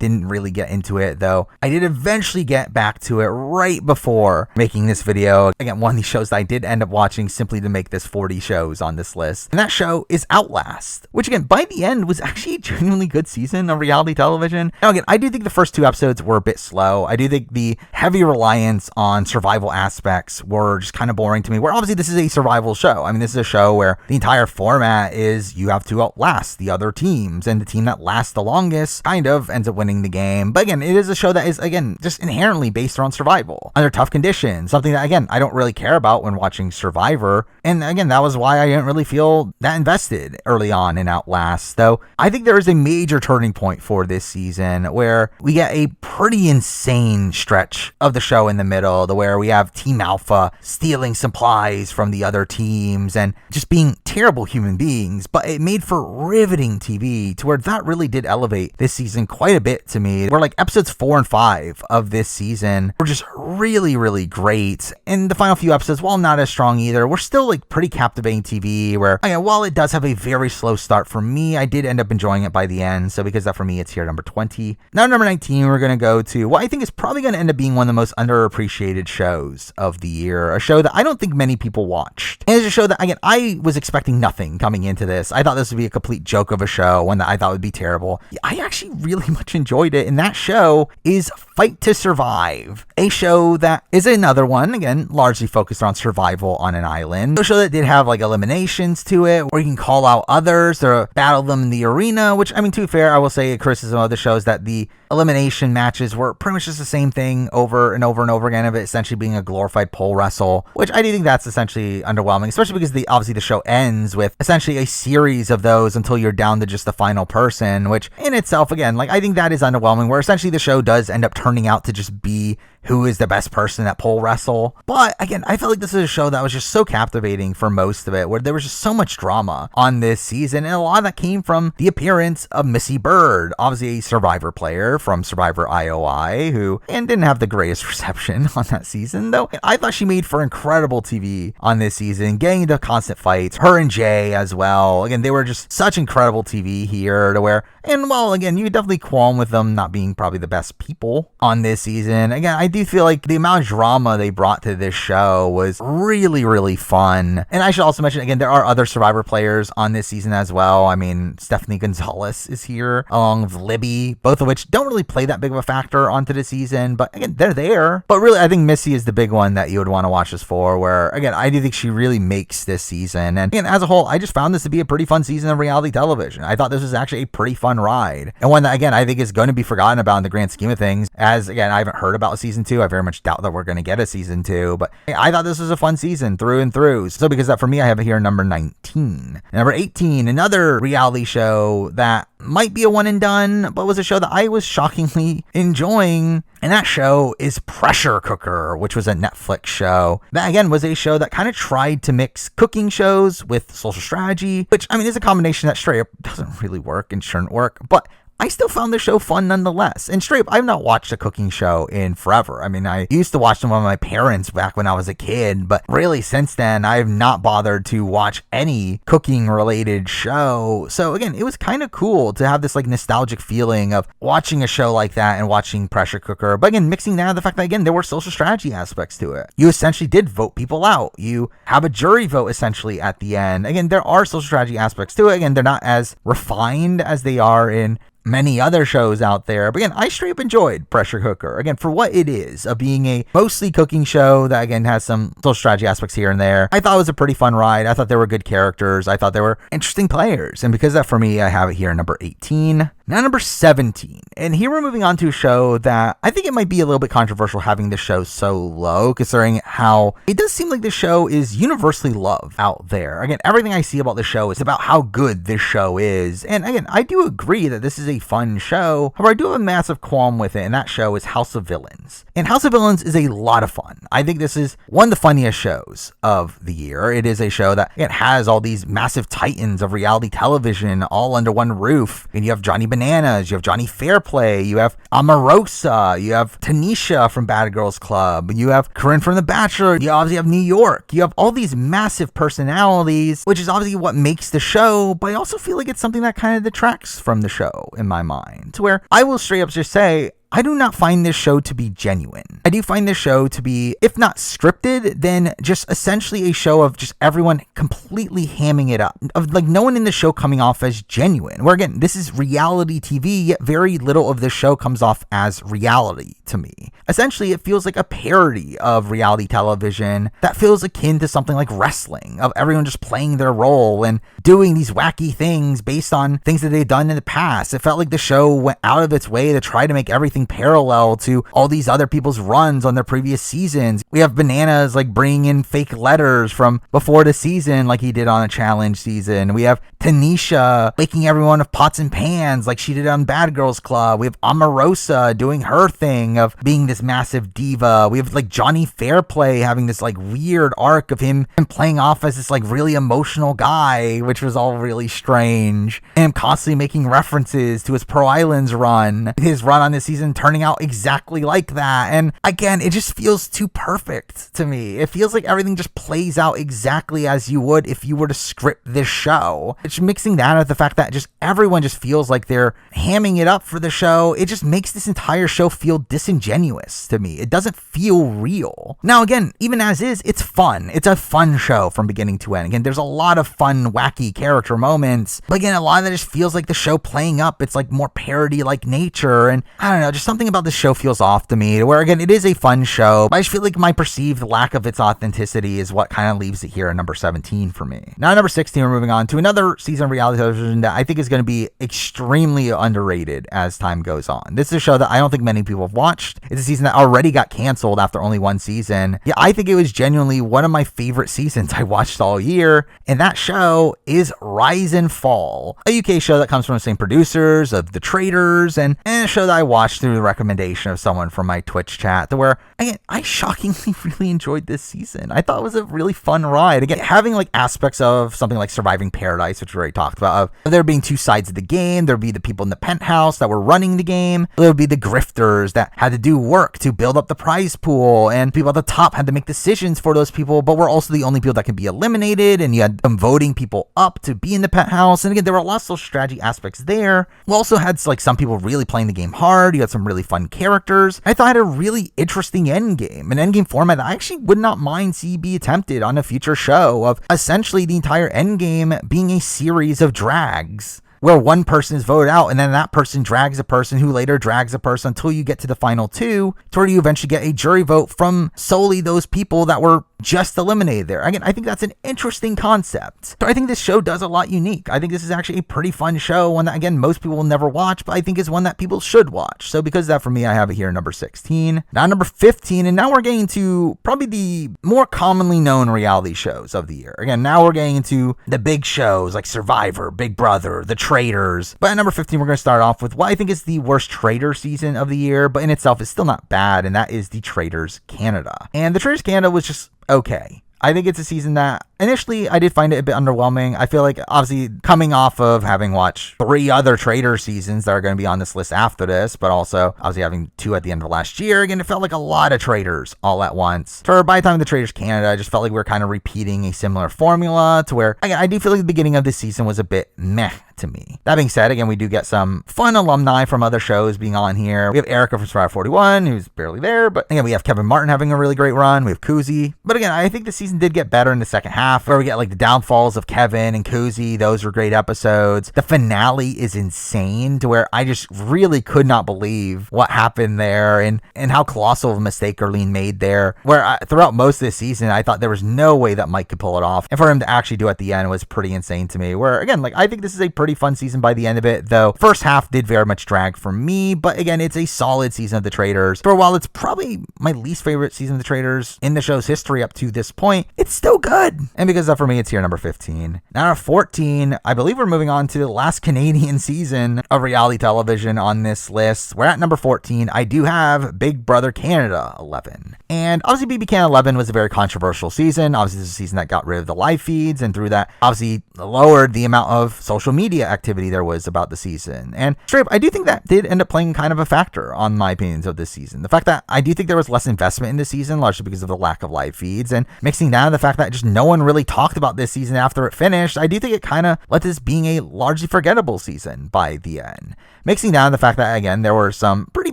didn't really get into it, though I did eventually get back to it right before making this video. Again, one of these shows that I did end up watching simply to make this 40 shows on this list. And that show is Outlast, which again, by the end, was actually a genuinely good season of reality television. Now again, I do think the first 2 episodes were a bit slow. I do think the heavy reliance on survival aspects were just kind of boring to me, where obviously this is a survival show. I mean, this is a show where the entire format is you have to outlast the other teams, and the team that lasts the longest kind of ends up winning the game. But again, it is a show that is, again, just inherently based around survival under tough conditions, something that, again, I don't really care about when watching Survivor. And again, that was why I didn't really feel that invested early on in Outlast. Though I think there is a major turning point for this season where we get a pretty insane stretch of the show in the middle, where we have Team Alpha stealing supplies from the other teams and just being terrible human beings. But it made for riveting TV, to where that really did elevate this season quite a bit to me, where like episodes 4 and 5 of this season were just really, really great. And the final few episodes, while not as strong either, were still like pretty captivating TV, where again, while it does have a very slow start for me, I did end up enjoying it by the end. So because that for me, it's here number 20. Now number 19, we're going to go to what I think is probably going to end up being one of the most underappreciated shows of the year, a show that I don't think many people watched. And it's a show that, again, I was expecting nothing coming into this. I thought this would be a complete joke of a show, one that I thought would be terrible. I actually really much enjoyed it, and that show is Fight to Survive, a show that is another one, again, largely focused on survival on an island. A show that did have like eliminations to it, where you can call out others or battle them in the arena, which, I mean, to be fair, I will say a criticism of the show is that the elimination matches were pretty much just the same thing over and over and over again, of it essentially being a glorified pole wrestle, which I do think that's essentially underwhelming, especially because obviously the show ends with essentially a series of those until you're down to just the final person, which in itself, again, like I think that is underwhelming, where essentially the show does end up turning out to just be who is the best person at pole wrestle. But again, I felt like this is a show that was just so captivating for most of it, where there was just so much drama on this season, and a lot of that came from the appearance of Missy Bird, obviously a Survivor player from Survivor IOI, who and didn't have the greatest reception on that season, though I thought she made for incredible TV on this season, getting into constant fights, her and Jay as well. Again, they were just such incredible TV here, to where, and while again, you could definitely qualm with them not being probably the best people on this season, again, I do feel like the amount of drama they brought to this show was really, really fun. And I should also mention, again, there are other Survivor players on this season as well. I mean, Stephanie Gonzalez is here, along with Libby, both of which don't really play that big of a factor onto the season, but again, they're there. But really, I think Missy is the big one that you would want to watch this for, where, again, I do think she really makes this season. And again, as a whole, I just found this to be a pretty fun season of reality television. I thought this was actually a pretty fun ride, and one that, again, I think is going to be forgotten about in the grand scheme of things, as, again, I haven't heard about season 2. I very much doubt that we're going to get a season 2, but I thought this was a fun season through and through. So because that for me, I have it here number 19. Number 18, another reality show that might be a one and done, but was a show that I was shockingly enjoying. And that show is Pressure Cooker, which was a Netflix show. That, again, was a show that kind of tried to mix cooking shows with social strategy, which, I mean, is a combination that straight up doesn't really work and shouldn't work. But I still found the show fun nonetheless. And straight up, I've not watched a cooking show in forever. I mean, I used to watch them with my parents back when I was a kid, but really since then, I have not bothered to watch any cooking related show. So again, it was kind of cool to have this like nostalgic feeling of watching a show like that and watching Pressure Cooker. But again, mixing that with the fact that again, there were social strategy aspects to it. You essentially did vote people out. You have a jury vote essentially at the end. Again, there are social strategy aspects to it. Again, they're not as refined as they are in many other shows out there. But again, I straight up enjoyed Pressure Cooker. Again, for what it is, of being a mostly cooking show that again has some social strategy aspects here and there. I thought it was a pretty fun ride. I thought there were good characters. I thought there were interesting players. And because of that, for me, I have it here number 18. Now number 17. And here we're moving on to a show that I think it might be a little bit controversial having the show so low, considering how it does seem like the show is universally loved out there. Again, everything I see about the show is about how good this show is. And again, I do agree that this is a fun show. However, I do have a massive qualm with it, and that show is House of Villains. And House of Villains is a lot of fun. I think this is one of the funniest shows of the year. It is a show that it has all these massive titans of reality television all under one roof. And you have Johnny Bananas, you have Johnny Fairplay, you have Omarosa, you have Tanisha from Bad Girls Club, you have Corinne from The Bachelor, you obviously have New York. You have all these massive personalities, which is obviously what makes the show, but I also feel like it's something that kind of detracts from the show in my mind, to where I will straight up just say, I do not find this show to be genuine. I do find this show to be, if not scripted, then just essentially a show of just everyone completely hamming it up. Of like no one in the show coming off as genuine. Where again, this is reality TV, yet very little of this show comes off as reality to me. Essentially, it feels like a parody of reality television that feels akin to something like wrestling, of everyone just playing their role and doing these wacky things based on things that they've done in the past. It felt like the show went out of its way to try to make everything parallel to all these other people's runs on their previous seasons. We have Bananas like bringing in fake letters from before the season like he did on a challenge season. We have Tanisha waking everyone with pots and pans like she did on Bad Girls Club. We have Omarosa doing her thing of being this massive diva. We have like Johnny Fairplay having this like weird arc of him playing off as this like really emotional guy, which was all really strange. And him constantly making references to his Pearl Islands run, his run on this season turning out exactly like that. And again, it just feels too perfect to me. It feels like everything just plays out exactly as you would if you were to script this show. It's mixing that with the fact that just everyone just feels like they're hamming it up for the show. It just makes this entire show feel disingenuous to me. It doesn't feel real. Now again, even as is, it's fun. It's a fun show from beginning to end. Again, there's a lot of fun, wacky character moments. But again, a lot of that just feels like the show playing up. It's like more parody-like nature. And I don't know, just something about this show feels off to me, where again, it is a fun show, but I just feel like my perceived lack of its authenticity is what kind of leaves it here at number 17 for me. Now, number 16, we're moving on to another season of reality television that I think is going to be extremely underrated as time goes on. This is a show that I don't think many people have watched. It's a season that already got canceled after only one season. Yeah, I think it was genuinely one of my favorite seasons I watched all year, and that show is Rise and Fall, a UK show that comes from the same producers of The Traitors, and a show that I watched through the recommendation of someone from my Twitch chat, to where again, I shockingly really enjoyed this season. I thought it was a really fun ride. Again, having like aspects of something like Surviving Paradise, which we already talked about, of there being two sides of the game. There'd be the people in the penthouse that were running the game. There would be the grifters that had to do work to build up the prize pool, and people at the top had to make decisions for those people, but were also the only people that could be eliminated, and you had them voting people up to be in the penthouse. And again, there were lots of social strategy aspects there. We also had like some people really playing the game hard. You had some really fun characters. I thought it had a really interesting end game, an end game format that I actually would not mind see be attempted on a future show, of essentially the entire end game being a series of drags, where one person is voted out and then that person drags a person who later drags a person until you get to the final two, to where you eventually get a jury vote from solely those people that were just eliminated there. Again, I think that's an interesting concept. So I think this show does a lot unique. I think this is actually a pretty fun show, one that again most people will never watch, but I think is one that people should watch. So because of that, for me, I have it here number 16. Now number 15, and now we're getting to probably the more commonly known reality shows of the year. Again, now we're getting into the big shows like Survivor, Big Brother, The Traitors. But at number 15, we're going to start off with what I think is the worst Traitor season of the year, but in itself is still not bad, and that is The Traitors Canada. And The Traitors Canada was just okay. I think it's a season that initially I did find it a bit underwhelming. I feel like obviously coming off of having watched 3 other Traitors seasons that are going to be on this list after this, but also obviously having 2 at the end of last year, again, it felt like a lot of Traitors all at once. For by the time of the Traitors Canada, I just felt like we were kind of repeating a similar formula to where, again, I do feel like the beginning of this season was a bit meh to me. That being said, again, we do get some fun alumni from other shows being on here. We have Erica from Survivor 41, who's barely there, but again, we have Kevin Martin having a really great run. We have Kuzi. But again, I think the season did get better in the second half, where we get like the downfalls of Kevin and Kuzi. Those were great episodes. The finale is insane, to where I just really could not believe what happened there and how colossal of a mistake Erlene made there, where throughout most of this season, I thought there was no way that Mike could pull it off. And for him to actually do it at the end was pretty insane to me, where again, like, I think this is a pretty fun season by the end of it, though first half did very much drag for me. But again, it's a solid season of the Traitors. For a while, it's probably my least favorite season of the Traitors in the show's history up to this point. It's still good. And because of that, for me, it's here number 15. Now, 14, I believe we're moving on to the last Canadian season of reality television on this list. We're at number 14. I do have Big Brother Canada 11. And obviously, BB Can 11 was a very controversial season. Obviously, this is a season that got rid of the live feeds, and through that, obviously lowered the amount of social media activity there was about the season. And straight up, I do think that did end up playing kind of a factor on my opinions of this season. The fact that I do think there was less investment in this season, largely because of the lack of live feeds, and mixing that with the fact that just no one really talked about this season after it finished, I do think it kind of led this being a largely forgettable season by the end. Mixing down the fact that, again, there were some pretty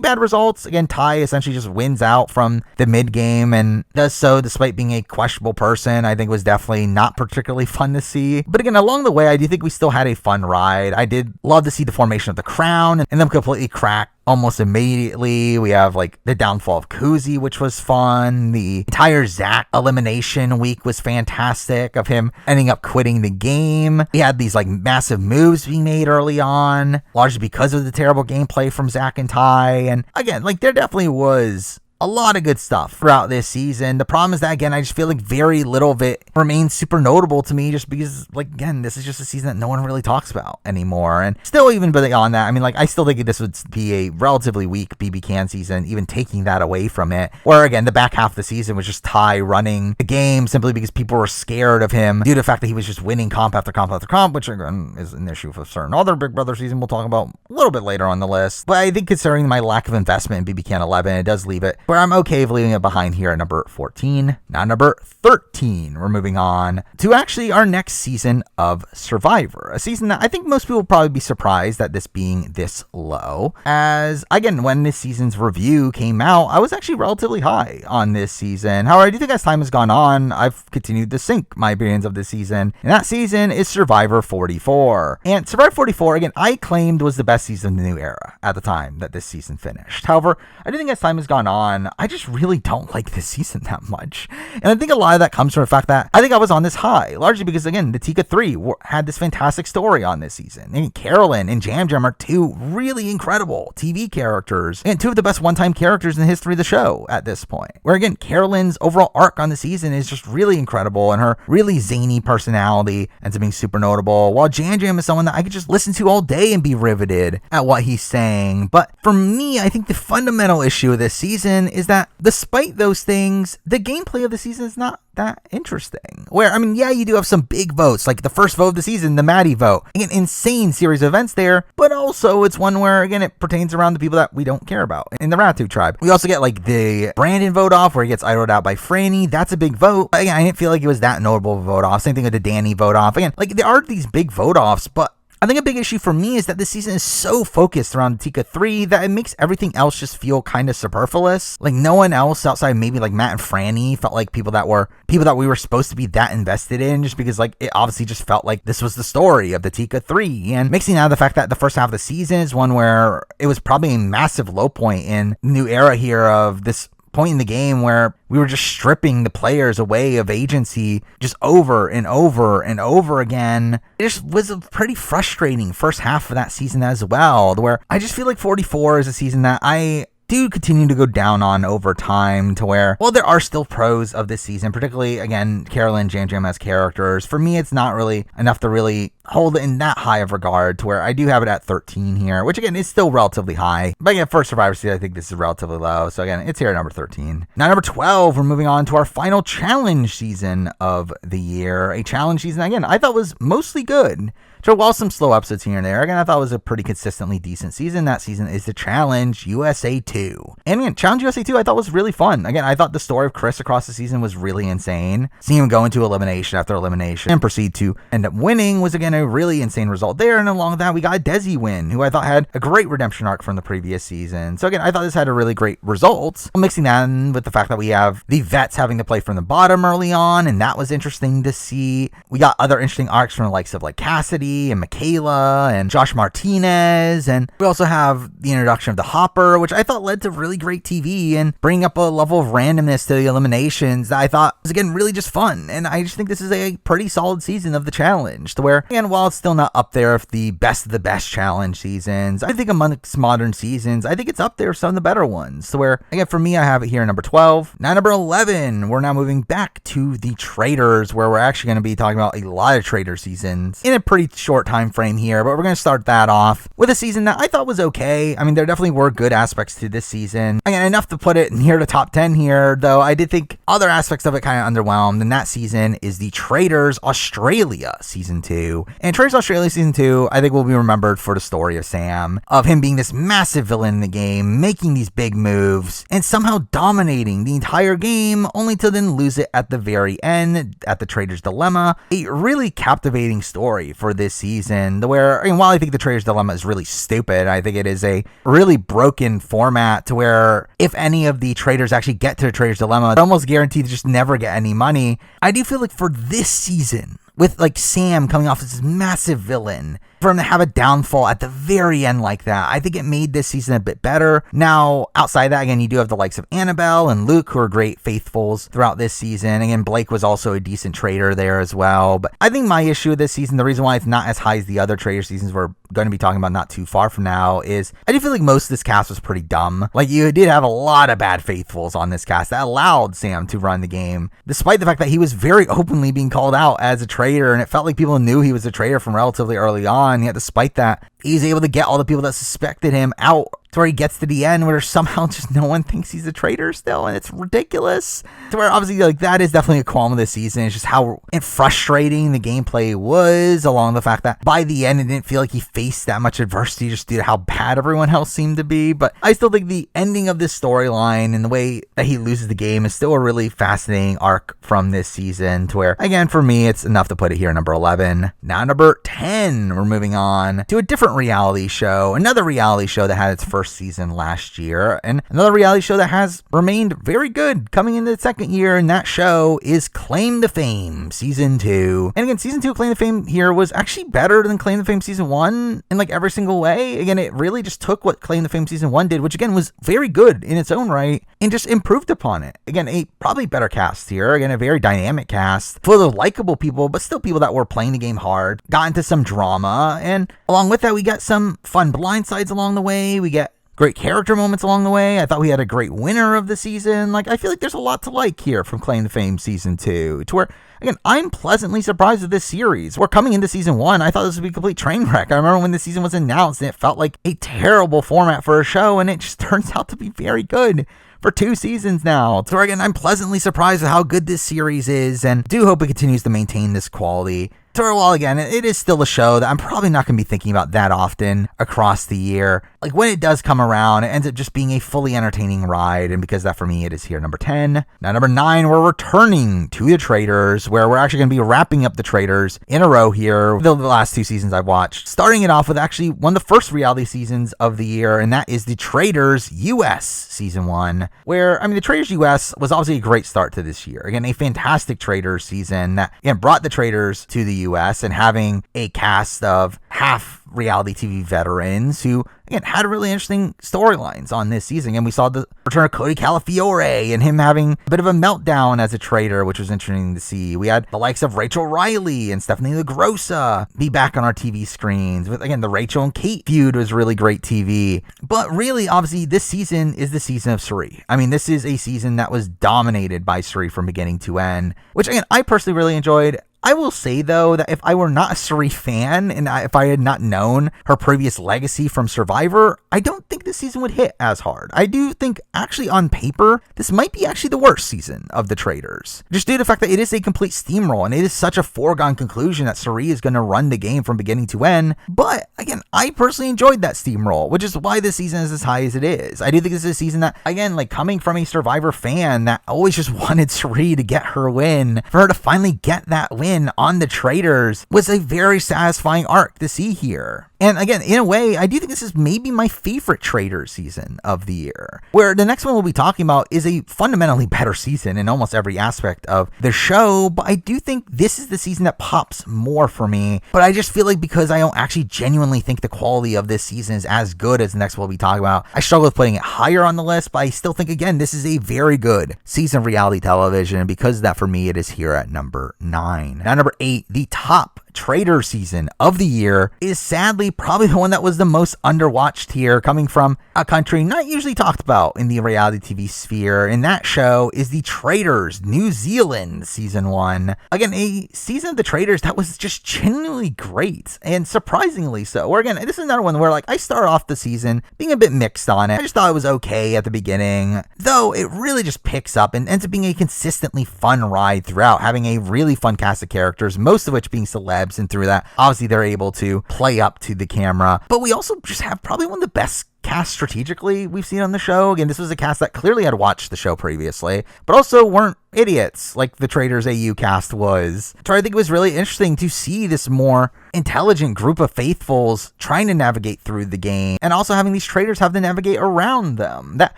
bad results. Again, Ty essentially just wins out from the mid game and does so despite being a questionable person. I think was definitely not particularly fun to see. But again, along the way, I do think we still had a fun ride. I did love to see the formation of the Crown and them completely crack almost immediately. We have like the downfall of Kuzi, which was fun. The entire Zach elimination week was fantastic, of him ending up quitting the game. We had these like massive moves being made early on, largely because of the terrible gameplay from Zach and Ty. And again, like, there definitely was a lot of good stuff throughout this season. The problem is that, again, I just feel like very little of it remains super notable to me, just because, like, again, this is just a season that no one really talks about anymore. And still, even beyond that, I mean, like, I still think this would be a relatively weak BB Can season, even taking that away from it. Where, again, the back half of the season was just Ty running the game simply because people were scared of him due to the fact that he was just winning comp after comp after comp, which, again, is an issue for certain other Big Brother season we'll talk about a little bit later on the list. But I think considering my lack of investment in BB Can 11, it does leave it where I'm okay with leaving it behind here at number 14. Now, number 13, we're moving on to actually our next season of Survivor, a season that I think most people will probably be surprised at this being this low, as again, when this season's review came out, I was actually relatively high on this season. However, I do think as time has gone on, I've continued to sink my opinions of this season, and that season is Survivor 44. And Survivor 44, again, I claimed was the best season of the new era at the time that this season finished. However, I do think as time has gone on, I just really don't like this season that much. And I think a lot of that comes from the fact that I think I was on this high, largely because, again, the Tika 3 had this fantastic story on this season. And Carolyn and Jam Jam are 2 really incredible TV characters, and 2 of the best one-time characters in the history of the show at this point. Where, again, Carolyn's overall arc on the season is just really incredible, and her really zany personality ends up being super notable, while Jam Jam is someone that I could just listen to all day and be riveted at what he's saying. But for me, I think the fundamental issue of this season is that despite those things, the gameplay of the season is not that interesting. Where, I mean, yeah, you do have some big votes, like the first vote of the season, the Maddie vote. Again, insane series of events there, but also it's one where, again, it pertains around the people that we don't care about in the Ratu tribe. We also get like the Brandon vote off where he gets idled out by Franny. That's a big vote. But again, I didn't feel like it was that notable vote off. Same thing with the Danny vote off. Again, like, there are these big vote offs, but I think a big issue for me is that this season is so focused around Tika 3 that it makes everything else just feel kind of superfluous. Like, no one else outside maybe like Matt and Franny felt like people that we were supposed to be that invested in, just because, like, it obviously just felt like this was the story of the Tika 3. And mixing out the fact that the first half of the season is one where it was probably a massive low point in the new era here of this point in the game where we were just stripping the players away of agency just over and over and over again. It just was a pretty frustrating first half of that season as well, where I just feel like 44 is a season that I do continue to go down on over time, to where, well, there are still pros of this season, particularly, again, Carolyn and Jam Jam as characters. For me, it's not really enough to really hold it in that high of regard to where I do have it at 13 here, which again is still relatively high. But again, for Survivor Series, I think this is relatively low. So again, it's here at number 13. Now, number 12, we're moving on to our final challenge season of the year. A challenge season, again, I thought was mostly good. So while some slow episodes here and there, again, I thought it was a pretty consistently decent season. That season is the Challenge USA 2. And again, Challenge USA 2 I thought was really fun. Again, I thought the story of Chris across the season was really insane. Seeing him go into elimination after elimination and proceed to end up winning was, again, a really insane result there. And along with that, we got a Desi win, who I thought had a great redemption arc from the previous season. So again, I thought this had a really great result. Mixing that in with the fact that we have the vets having to play from the bottom early on, and that was interesting to see. We got other interesting arcs from the likes of like Cassidy and Michaela and Josh Martinez, and we also have the introduction of the Hopper, which I thought led to really great TV and bringing up a level of randomness to the eliminations that I thought was, again, really just fun. And I just think this is a pretty solid season of the challenge, to where, again, while it's still not up there with the best of the best challenge seasons, I think amongst modern seasons, I think it's up there with some of the better ones, to where, again, for me, I have it here at number 12. Now, number 11, we're now moving back to the Traitors, where we're actually going to be talking about a lot of Traitor seasons in a pretty short time frame here, but we're going to start that off with a season that I thought was okay. I mean, there definitely were good aspects to this season. Again, enough to put it near the top 10 here, though I did think other aspects of it kind of underwhelmed, and that season is the Traitors Australia Season 2. And Traitors Australia Season 2, I think, will be remembered for the story of Sam, of him being this massive villain in the game, making these big moves, and somehow dominating the entire game, only to then lose it at the very end, at the Traitor's Dilemma. A really captivating story for this season, where, I mean, while I think the Traitor's Dilemma is really stupid, I think it is a really broken format to where if any of the traitors actually get to the Traitor's Dilemma, they're almost guaranteed to just never get any money. I do feel like for this season, with like Sam coming off as this massive villain, for him to have a downfall at the very end like that, I think it made this season a bit better. Now, outside that, again, you do have the likes of Annabelle and Luke, who are great faithfuls throughout this season. Again, Blake was also a decent traitor there as well. But I think my issue with this season, the reason why it's not as high as the other traitor seasons we're going to be talking about not too far from now, is I do feel like most of this cast was pretty dumb. Like, you did have a lot of bad faithfuls on this cast that allowed Sam to run the game, despite the fact that he was very openly being called out as a traitor, and it felt like people knew he was a traitor from relatively early on. Yet despite that, he's able to get all the people that suspected him out to where he gets to the end where somehow just no one thinks he's a traitor still, and it's ridiculous. To where obviously, like, that is definitely a qualm of this season. It's just how frustrating the gameplay was, along the fact that by the end it didn't feel like he faced that much adversity just due to how bad everyone else seemed to be. But I still think the ending of this storyline and the way that he loses the game is still a really fascinating arc from this season, to where, again, for me, it's enough to put it here at number 11. Now, number 10, we're moving on to a different reality show, another reality show that had its first season last year, and another reality show that has remained very good coming into the second year, and that show is Claim to Fame Season 2. And again, Season 2 of Claim to Fame here was actually better than Claim to Fame Season 1 in like every single way. Again, it really just took what Claim to Fame Season 1 did, which again was very good in its own right, and just improved upon it. Again, a probably better cast here, again, a very dynamic cast, full of likable people, but still people that were playing the game hard, got into some drama, and along with that, we got some fun blindsides along the way. We get great character moments along the way. I thought we had a great winner of the season. Like, I feel like there's a lot to like here from Claim to Fame Season 2, to where, again, I'm pleasantly surprised with this series. We're coming into Season 1, I thought this would be a complete train wreck. I remember when the season was announced and it felt like a terrible format for a show, and it just turns out to be very good for 2 seasons now. So again, I'm pleasantly surprised with how good this series is, and do hope it continues to maintain this quality. So, well, again, it is still a show that I'm probably not going to be thinking about that often across the year. Like, when it does come around, it ends up just being a fully entertaining ride, and because of that, for me, it is here number 10. Now, number 9, we're returning to the Traitors, where we're actually going to be wrapping up the Traitors in a row here, the last 2 seasons I've watched. Starting it off with actually one of the first reality seasons of the year, and that is the Traitors US Season 1, where, I mean, the Traitors US was obviously a great start to this year. Again, a fantastic Traitors season that, again, brought the Traitors to the US, and having a cast of half reality TV veterans who, again, had really interesting storylines on this season. And we saw the return of Cody Calafiore and him having a bit of a meltdown as a traitor, which was interesting to see. We had the likes of Rachel Riley and Stephanie LaGrossa be back on our TV screens. With, again, the Rachel and Kate feud was really great TV. But really, obviously, this season is the season of Cirie. I mean, this is a season that was dominated by Cirie from beginning to end, which, again, I personally really enjoyed. I will say, though, that if I were not a Cirie fan and if I had not known her previous legacy from Survivor, I don't think this season would hit as hard. I do think, actually, on paper, this might be actually the worst season of The Traitors. Just due to the fact that it is a complete steamroll, and it is such a foregone conclusion that Cirie is going to run the game from beginning to end. But, again, I personally enjoyed that steamroll, which is why this season is as high as it is. I do think this is a season that, again, like coming from a Survivor fan that always just wanted Cirie to get her win, for her to finally get that win on The Traitors was a very satisfying arc to see here. And again, in a way, I do think this is maybe my favorite Traitors season of the year, where the next one we'll be talking about is a fundamentally better season in almost every aspect of the show, but I do think this is the season that pops more for me. But I just feel like because I don't actually genuinely think the quality of this season is as good as the next one we'll be talking about, I struggle with putting it higher on the list, but I still think, again, this is a very good season of reality television, and because of that, for me, it is here at number 9. Now, number 8, the top Traitor season of the year, is sadly probably the one that was the most underwatched here, coming from a country not usually talked about in the reality TV sphere, and that show is The Traitors New Zealand season 1. Again, a season of The Traitors that was just genuinely great, and surprisingly so. Where again, this is another one where like I started off the season being a bit mixed on it. I just thought it was okay at the beginning, though it really just picks up and ends up being a consistently fun ride throughout, having a really fun cast of characters, most of which being celebs, and through that, obviously they're able to play up to the camera. But we also just have probably one of the best cast strategically we've seen on the show. Again, this was a cast that clearly had watched the show previously, but also weren't idiots like the Traitors AU cast was. So I think it was really interesting to see this more intelligent group of faithfuls trying to navigate through the game, and also having these traitors have to navigate around them. That,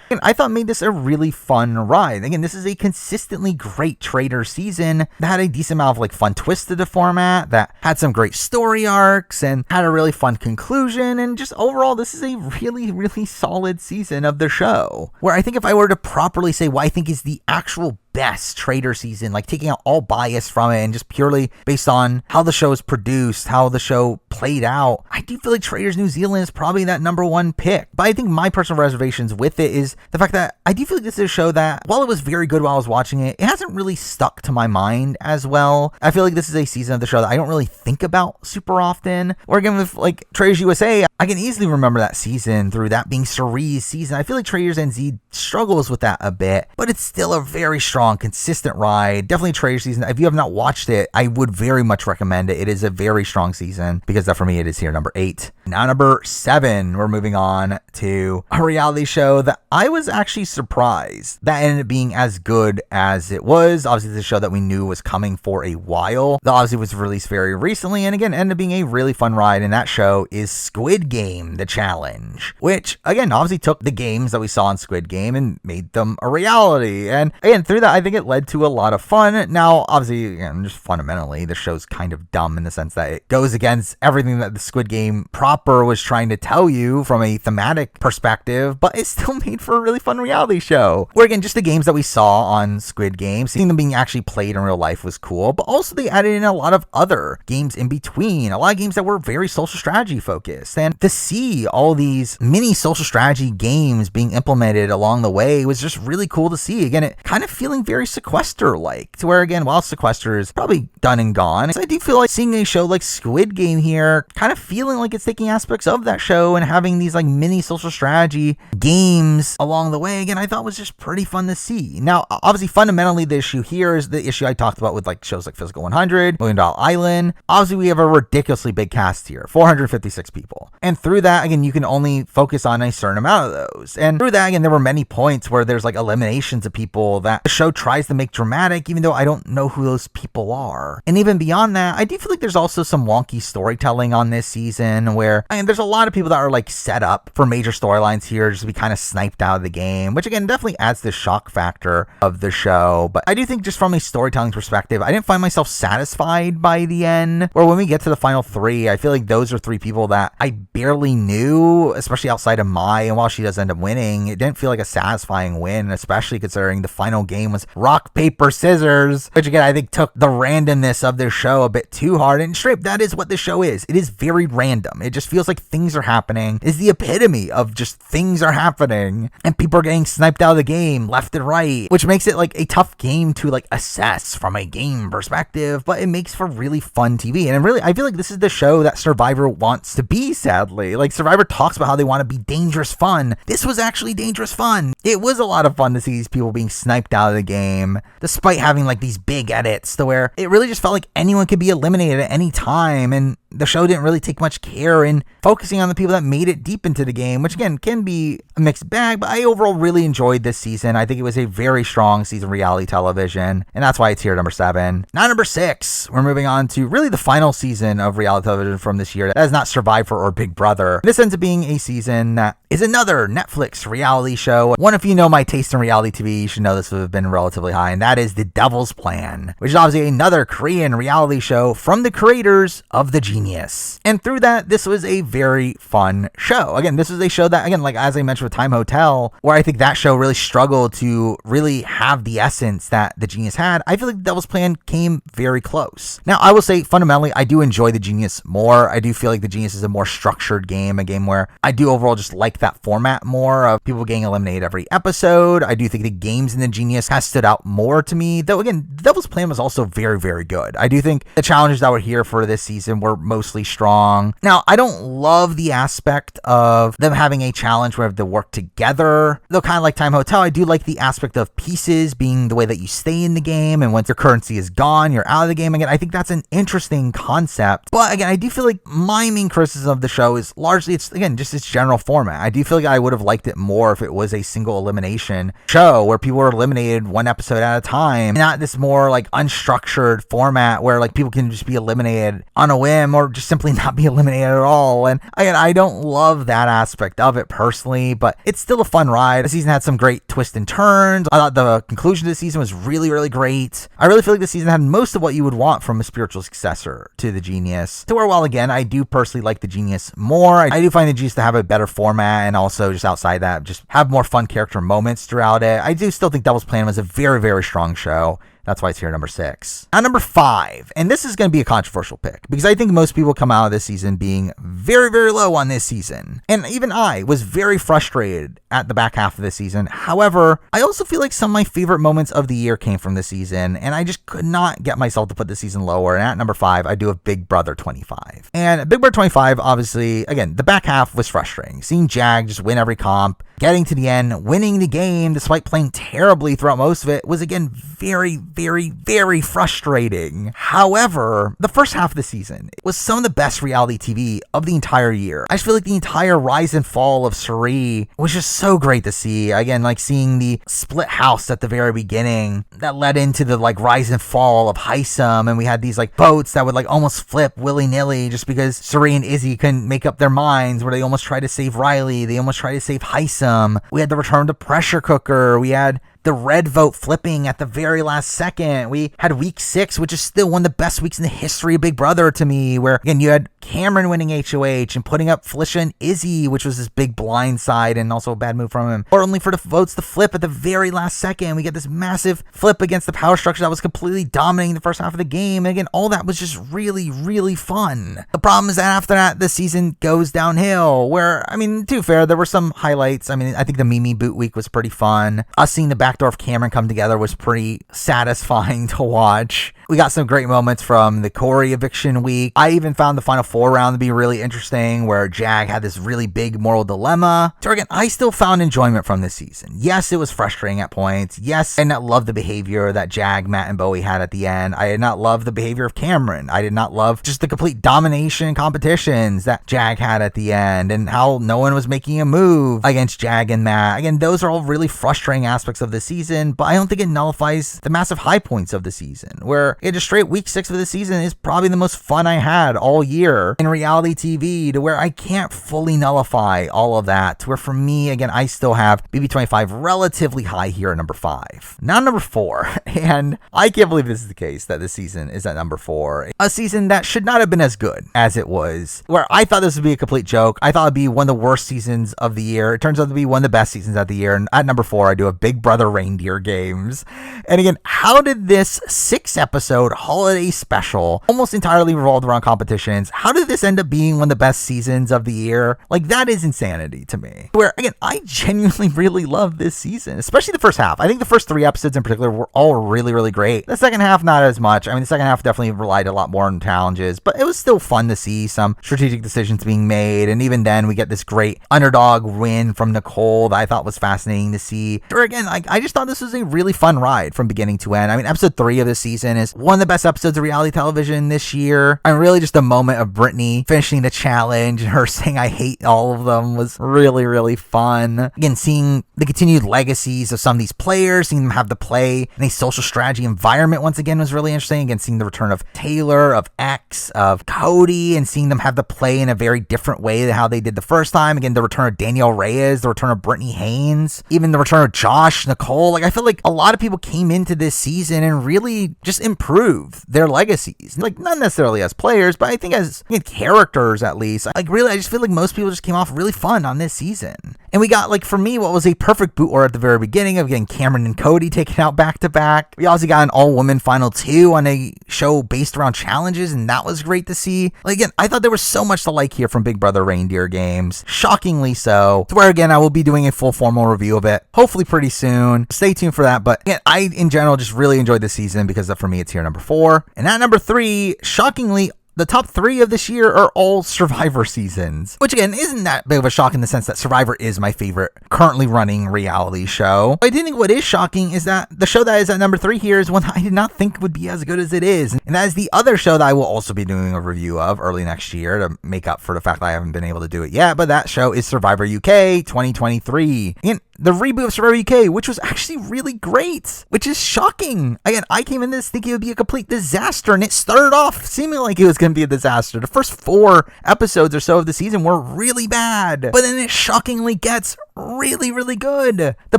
again, I thought made this a really fun ride. Again, this is a consistently great Traitor season that had a decent amount of like fun twists to the format, that had some great story arcs, and had a really fun conclusion, and just overall, this is a really solid season of the show, where I think if I were to properly say what I think is the actual best Traitor season, like taking out all bias from it and just purely based on how the show is produced, how the show played out, I do feel like Traitors New Zealand is probably that number 1 pick. But I think my personal reservations with it is the fact that I do feel like this is a show that, while it was very good while I was watching it, it hasn't really stuck to my mind as well. I feel like this is a season of the show that I don't really think about super often. Or again, with like Traitors USA, I can easily remember that season through that being Cirie's season. I feel like Traitors NZ struggles with that a bit, but it's still a very strong, consistent ride. Definitely Traitor season. If you have not watched it, I would very much recommend it. It is a very strong season, because that for me, it is here number 8. Now number 7, we're moving on to a reality show that I was actually surprised that ended up being as good as it was. Obviously, it's a show that we knew was coming for a while. That obviously was released very recently, and again, ended up being a really fun ride, and that show is Squid Game: The Challenge, which again, obviously took the games that we saw in Squid Game and made them a reality. And again, through that, I think it led to a lot of fun. Now, obviously, again, just fundamentally, the show's kind of dumb in the sense that it goes against everything that the Squid Game proper was trying to tell you from a thematic perspective, but it's still made for a really fun reality show. Where again, just the games that we saw on Squid Game, seeing them being actually played in real life was cool, but also they added in a lot of other games in between, a lot of games that were very social strategy focused, and to see all these mini social strategy games being implemented along the way was just really cool to see. Again, it kind of feeling very Sequester-like, to where again, while Sequester is probably done and gone, I do feel like seeing a show like Squid Game here, kind of feeling like it's taking aspects of that show and having these like mini social strategy games along the way, again, I thought was just pretty fun to see. Now, obviously, fundamentally, the issue here is the issue I talked about with like shows like Physical 100, Million Dollar Island. Obviously, we have a ridiculously big cast here, 456 people. And through that, again, you can only focus on a certain amount of those. And through that, again, there were many points where there's like eliminations of people that the show tries to make dramatic, even though I don't know who those people are. And even beyond that, I do feel like there's also some wonky storytelling on this season where, I mean, there's a lot of people that are like set up for major storylines here just to be kind of sniped out of the game, which again definitely adds the shock factor of the show. But I do think just from a storytelling perspective, I didn't find myself satisfied by the end, or when we get to the final 3, I feel like those are 3 people that I barely knew, especially outside of Mai, and while she does end up winning, it didn't feel like a satisfying win, especially considering the final game was rock, paper, scissors, which again, I think took the randomness of this show a bit too hard. And straight, that is what this show is. It is very random. It just feels like things are happening. It's the epitome of just things are happening. frustrating. And people are getting sniped out of the game left and right, which makes it like a tough game to like assess from a game perspective, but it makes for really fun TV. And really, I feel like this is the show that Survivor wants to be, sadly. Like, Survivor talks about how they want to be dangerous fun. This was actually dangerous fun. It was a lot of fun to see these people being sniped out of the game, despite having like these big edits to where it really just felt like anyone could be eliminated at any time. And the show didn't really take much care in focusing on the people that made it deep into the game, which again can be a mixed bag, but I overall really enjoyed this season. I think it was a very strong season of reality television, and that's why it's here at number 7. Now number 6, we're moving on to really the final season of reality television from this year. That is not Survivor or Big Brother. This ends up being a season that is another Netflix reality show. One, if you know my taste in reality TV, you should know this would have been relatively high, and that is The Devil's Plan, which is obviously another Korean reality show from the creators of The Genius. And through that, this was a very fun show. Again, this was a show that, again, like as I mentioned with Time Hotel, where I think that show really struggled to really have the essence that The Genius had, I feel like The Devil's Plan came very close. Now, I will say, fundamentally, I do enjoy The Genius more. I do feel like The Genius is a more structured game, a game where I do overall just like that format more of people getting eliminated every episode. I do think the games in The Genius has stood out more to me, though again, The Devil's Plan was also very, very good. I do think the challenges that were here for this season were mostly strong. Now, I don't love the aspect of them having a challenge where they have to work together, though kind of like Time Hotel, I do like the aspect of pieces being the way that you stay in the game, and once your currency is gone, you're out of the game again. I think that's an interesting concept, but again, I do feel like my main criticism of the show is largely, it's again, just its general format. I do feel like I would have liked it more if it was a single elimination show where people were eliminated one episode at a time, not this more like unstructured format where like people can just be eliminated on a whim or just simply not be eliminated at all. And again, I don't love that aspect of it personally, but it's still a fun ride. The season had some great twists and turns. I thought the conclusion of the season was really, really great. I really feel like the season had most of what you would want from a spiritual successor to The Genius. To where, while again, I do personally like The Genius more, I do find The Genius to have a better format, and also just outside that, just have more fun character moments throughout it. I do still think Devil's Plan was a very, very strong show. That's why it's here at number 6. At number 5, and this is going to be a controversial pick because I think most people come out of this season being very, very low on this season. And even I was very frustrated at the back half of this season. However, I also feel like some of my favorite moments of the year came from this season, and I just could not get myself to put this season lower. And at number 5, I do have Big Brother 25. And Big Brother 25, obviously, again, the back half was frustrating. Seeing Jag just win every comp, getting to the end, winning the game despite playing terribly throughout most of it was, again, very, very, very frustrating. However, the first half of the season was some of the best reality TV of the entire year. I just feel like the entire rise and fall of Cirie was just so great to see. Again, like seeing the split house at the very beginning that led into the like rise and fall of Hisam, and we had these like boats that would like almost flip willy-nilly just because Cirie and Izzy couldn't make up their minds, where they almost tried to save Riley, they almost tried to save Hisam. We had the return to pressure cooker. We had the red vote flipping at the very last second. We had week 6, which is still one of the best weeks in the history of Big Brother to me, where again, you had Cameron winning HOH and putting up Felicia and Izzy, which was this big blind side and also a bad move from him, or only for the votes to flip at the very last second. We get this massive flip against the power structure that was completely dominating the first half of the game. And again, all that was just really, really fun. The problem is that after that, the season goes downhill, where, I mean, to be fair, there were some highlights. I mean, I think the Mimi boot week was pretty fun. Us seeing the backdoor of Cameron come together was pretty satisfying to watch. We got some great moments from the Corey eviction week. I even found the Final Four round to be really interesting, where Jag had this really big moral dilemma. So again, I still found enjoyment from this season. Yes, it was frustrating at points. Yes, I did not love the behavior that Jag, Matt, and Bowie had at the end. I did not love the behavior of Cameron. I did not love just the complete domination competitions that Jag had at the end, and how no one was making a move against Jag and Matt. Again, those are all really frustrating aspects of the season, but I don't think it nullifies the massive high points of the season, where just straight week 6 of the season is probably the most fun I had all year in reality TV, to where I can't fully nullify all of that, to where for me, again, I still have BB25 relatively high here at number 5. Now number 4, and I can't believe this is the case, that this season is at number 4. A season that should not have been as good as it was, where I thought this would be a complete joke. I thought it'd be one of the worst seasons of the year. It turns out to be one of the best seasons of the year, and at number 4, I do a Big Brother Reindeer Games. And again, how did this 6 episode episode holiday special, almost entirely revolved around competitions. How did this end up being one of the best seasons of the year? Like, that is insanity to me. Where, again, I genuinely really love this season, especially the first half. I think the first 3 episodes in particular were all really, really great. The second half, not as much. I mean, the second half definitely relied a lot more on challenges, but it was still fun to see some strategic decisions being made. And even then, we get this great underdog win from Nicole that I thought was fascinating to see. Or again, I just thought this was a really fun ride from beginning to end. I mean, episode 3 of this season is one of the best episodes of reality television this year. And really just the moment of Brittany finishing the challenge and her saying, "I hate all of them," was really, really fun. Again, seeing the continued legacies of some of these players, seeing them have to play in a social strategy environment once again was really interesting. Again, seeing the return of Taylor, of X, of Cody, and seeing them have to play in a very different way than how they did the first time. Again, the return of Danielle Reyes, the return of Brittany Haynes, even the return of Josh, Nicole. Like, I feel like a lot of people came into this season and really just improved their legacies. Like, not necessarily as players, but I think as characters at least. Like, really, I just feel like most people just came off really fun on this season. And we got, like, for me, what was a perfect boot order at the very beginning of getting Cameron and Cody taken out back to back. We also got an all-woman final 2 on a show based around challenges, and that was great to see. Like, again, I thought there was so much to like here from Big Brother Reindeer Games. Shockingly so. To where, again, I will be doing a full formal review of it, hopefully pretty soon. Stay tuned for that. But again, I, in general, just really enjoyed this season because for me, it's here number 4. And at number 3, shockingly, the top 3 of this year are all Survivor seasons, which again isn't that big of a shock in the sense that Survivor is my favorite currently running reality show. I do think what is shocking is that the show that is at number 3 here is one that I did not think would be as good as it is. And that is the other show that I will also be doing a review of early next year to make up for the fact that I haven't been able to do it yet. But that show is Survivor UK 2023. And the reboot of Survivor UK, which was actually really great, which is shocking. Again, I came in this thinking it would be a complete disaster, and it started off seeming like it was going to be a disaster. The first 4 episodes or so of the season were really bad, but then it shockingly gets really, really good. The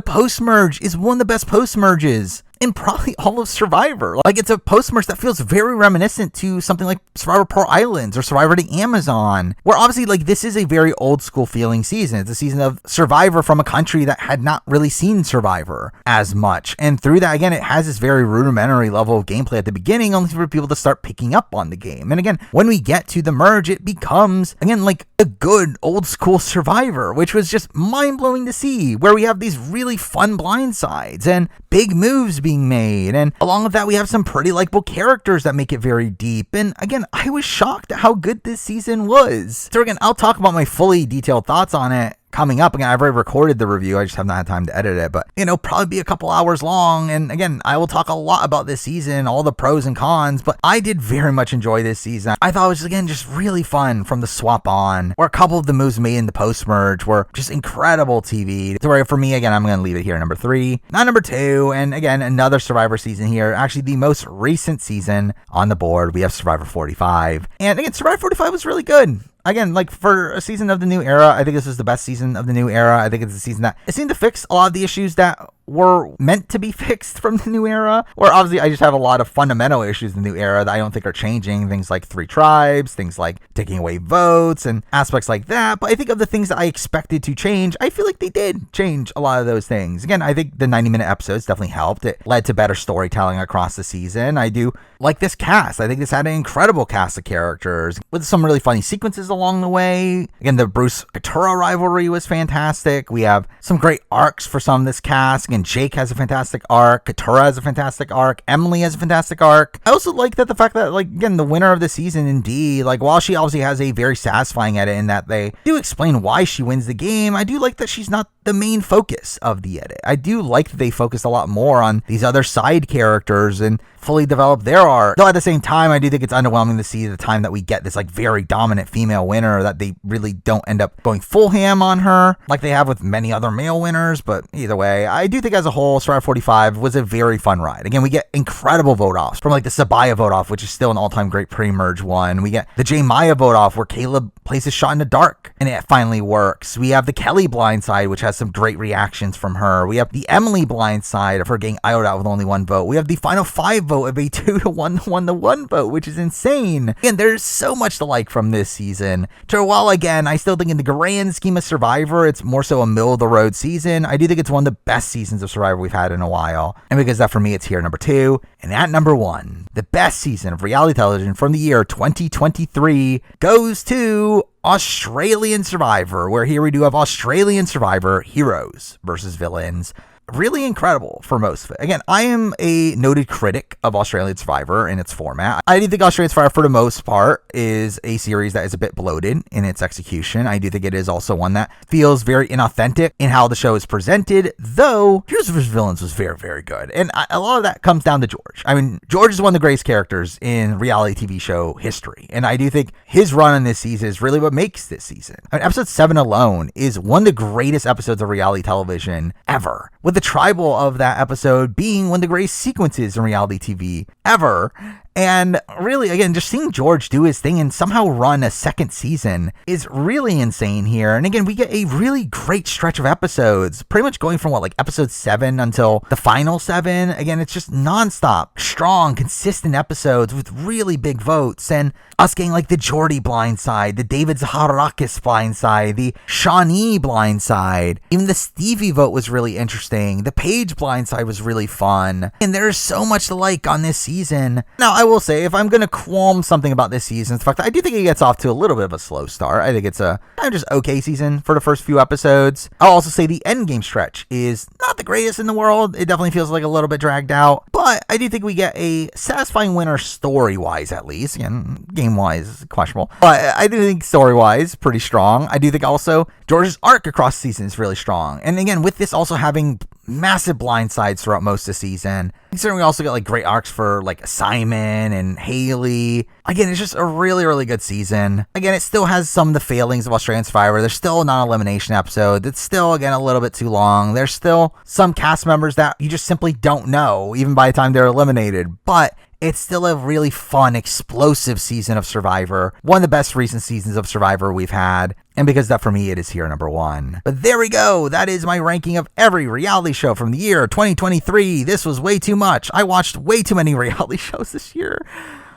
post-merge is one of the best post-merges in probably all of Survivor. Like, it's a post-merge that feels very reminiscent to something like Survivor Pearl Islands or Survivor the Amazon, where obviously, like, this is a very old school feeling season. It's a season of Survivor from a country that had not really seen Survivor as much. And through that, again, it has this very rudimentary level of gameplay at the beginning, only for people to start picking up on the game. And again, when we get to the merge, it becomes, again, like a good old school Survivor, which was just mind-blowing to see, where we have these really fun blindsides and big moves being made. And along with that, we have some pretty likable characters that make it very deep. And again, I was shocked at how good this season was. So again, I'll talk about my fully detailed thoughts on it coming up. Again, I've already recorded the review. I just have not had time to edit it, but probably be a couple hours long. And again, I will talk a lot about this season, all the pros and cons, but I did very much enjoy this season. I thought it was, again, just really fun from the swap on, where a couple of the moves made in the post-merge were just incredible TV. So where for me, again, I'm going to leave it here at number 3, not number 2. And again, another Survivor season here. Actually, the most recent season on the board, we have Survivor 45. And again, Survivor 45 was really good. Again, like, for a season of the new era, I think this was the best season of the new era. I think it's a season that it seemed to fix a lot of the issues that were meant to be fixed from the new era. Or obviously, I just have a lot of fundamental issues in the new era that I don't think are changing. Things like 3 tribes, things like taking away votes, and aspects like that. But I think of the things that I expected to change, I feel like they did change a lot of those things. Again, I think the 90-minute episodes definitely helped. It led to better storytelling across the season. I do like this cast. I think this had an incredible cast of characters with some really funny sequences along the way. Again, the Bruce Katurah rivalry was fantastic. We have some great arcs for some of this cast. Again, Jake has a fantastic arc. Katurah has a fantastic arc. Emily has a fantastic arc. I also like that the fact that, like, again, the winner of the season, Indeed, like, while she obviously has a very satisfying edit in that they do explain why she wins the game, I do like that she's not the main focus of the edit. I do like that they focused a lot more on these other side characters and fully develop their arc. Though at the same time, I do think it's underwhelming to see the time that we get this, like, very dominant female winner that they really don't end up going full ham on her like they have with many other male winners. But either way, I do think as a whole, Survivor 45 was a very fun ride. Again, we get incredible vote offs from, like, the Sabaya vote off, which is still an all-time great pre-merge one. We get the J Maya vote off where Caleb places shot in the dark and it finally works. We have the Kelly blindside, which has some great reactions from her. We have the Emily blindside of her getting IO'd out with only 1 vote. We have the final 5 vote vote of a 2-1 to 1-1 vote, which is insane. And there's so much to like from this season. So while again, I still think in the grand scheme of Survivor, it's more so a middle of the road season, I do think it's one of the best seasons of Survivor we've had in a while. And because that for me, it's here number 2. And at number 1, the best season of reality television from the year 2023 goes to Australian Survivor, where here we do have Australian Survivor heroes versus villains. Really incredible for most of it. Again, I am a noted critic of Australian Survivor and its format. I do think Australian Survivor, for the most part, is a series that is a bit bloated in its execution. I do think it is also one that feels very inauthentic in how the show is presented, though Heroes vs. Villains was very, very good. And a lot of that comes down to George. I mean, George is one of the greatest characters in reality TV show history. And I do think his run in this season is really what makes this season. I mean, episode 7 alone is one of the greatest episodes of reality television ever, with the tribal of that episode being one of the greatest sequences in reality TV ever. And really, again, just seeing George do his thing and somehow run a second season is really insane here. And again, we get a really great stretch of episodes, pretty much going from episode 7 until the final 7. Again, it's just nonstop, strong, consistent episodes with really big votes. And us getting the Jordy blindside, the David Zaharakis blindside, the Shawnee blindside. Even the Stevie vote was really interesting. The Paige blindside was really fun. And there's so much to like on this season. Now, I will say, if I'm going to qualm something about this season, it's the fact that I do think it gets off to a little bit of a slow start. I think it's a just okay season for the first few episodes. I'll also say the endgame stretch is not the greatest in the world. It definitely feels like a little bit dragged out, but I do think we get a satisfying winner story-wise, at least. Again, game-wise, questionable, but I do think story-wise, pretty strong. I do think also George's arc across the season is really strong. And again, with this also having massive blindsides throughout most of the season, considering we also got great arcs for Simon and Haley. Again, it's just a really, really good season. Again, it still has some of the failings of Australian Survivor. There's still a non-elimination episode that's still, again, a little bit too long. There's still some cast members that you just simply don't know, even by the time they're eliminated. But it's still a really fun, explosive season of Survivor. One of the best recent seasons of Survivor we've had. And because that, for me, it is here number 1. But there we go. That is my ranking of every reality show from the year 2023. This was way too much. I watched way too many reality shows this year.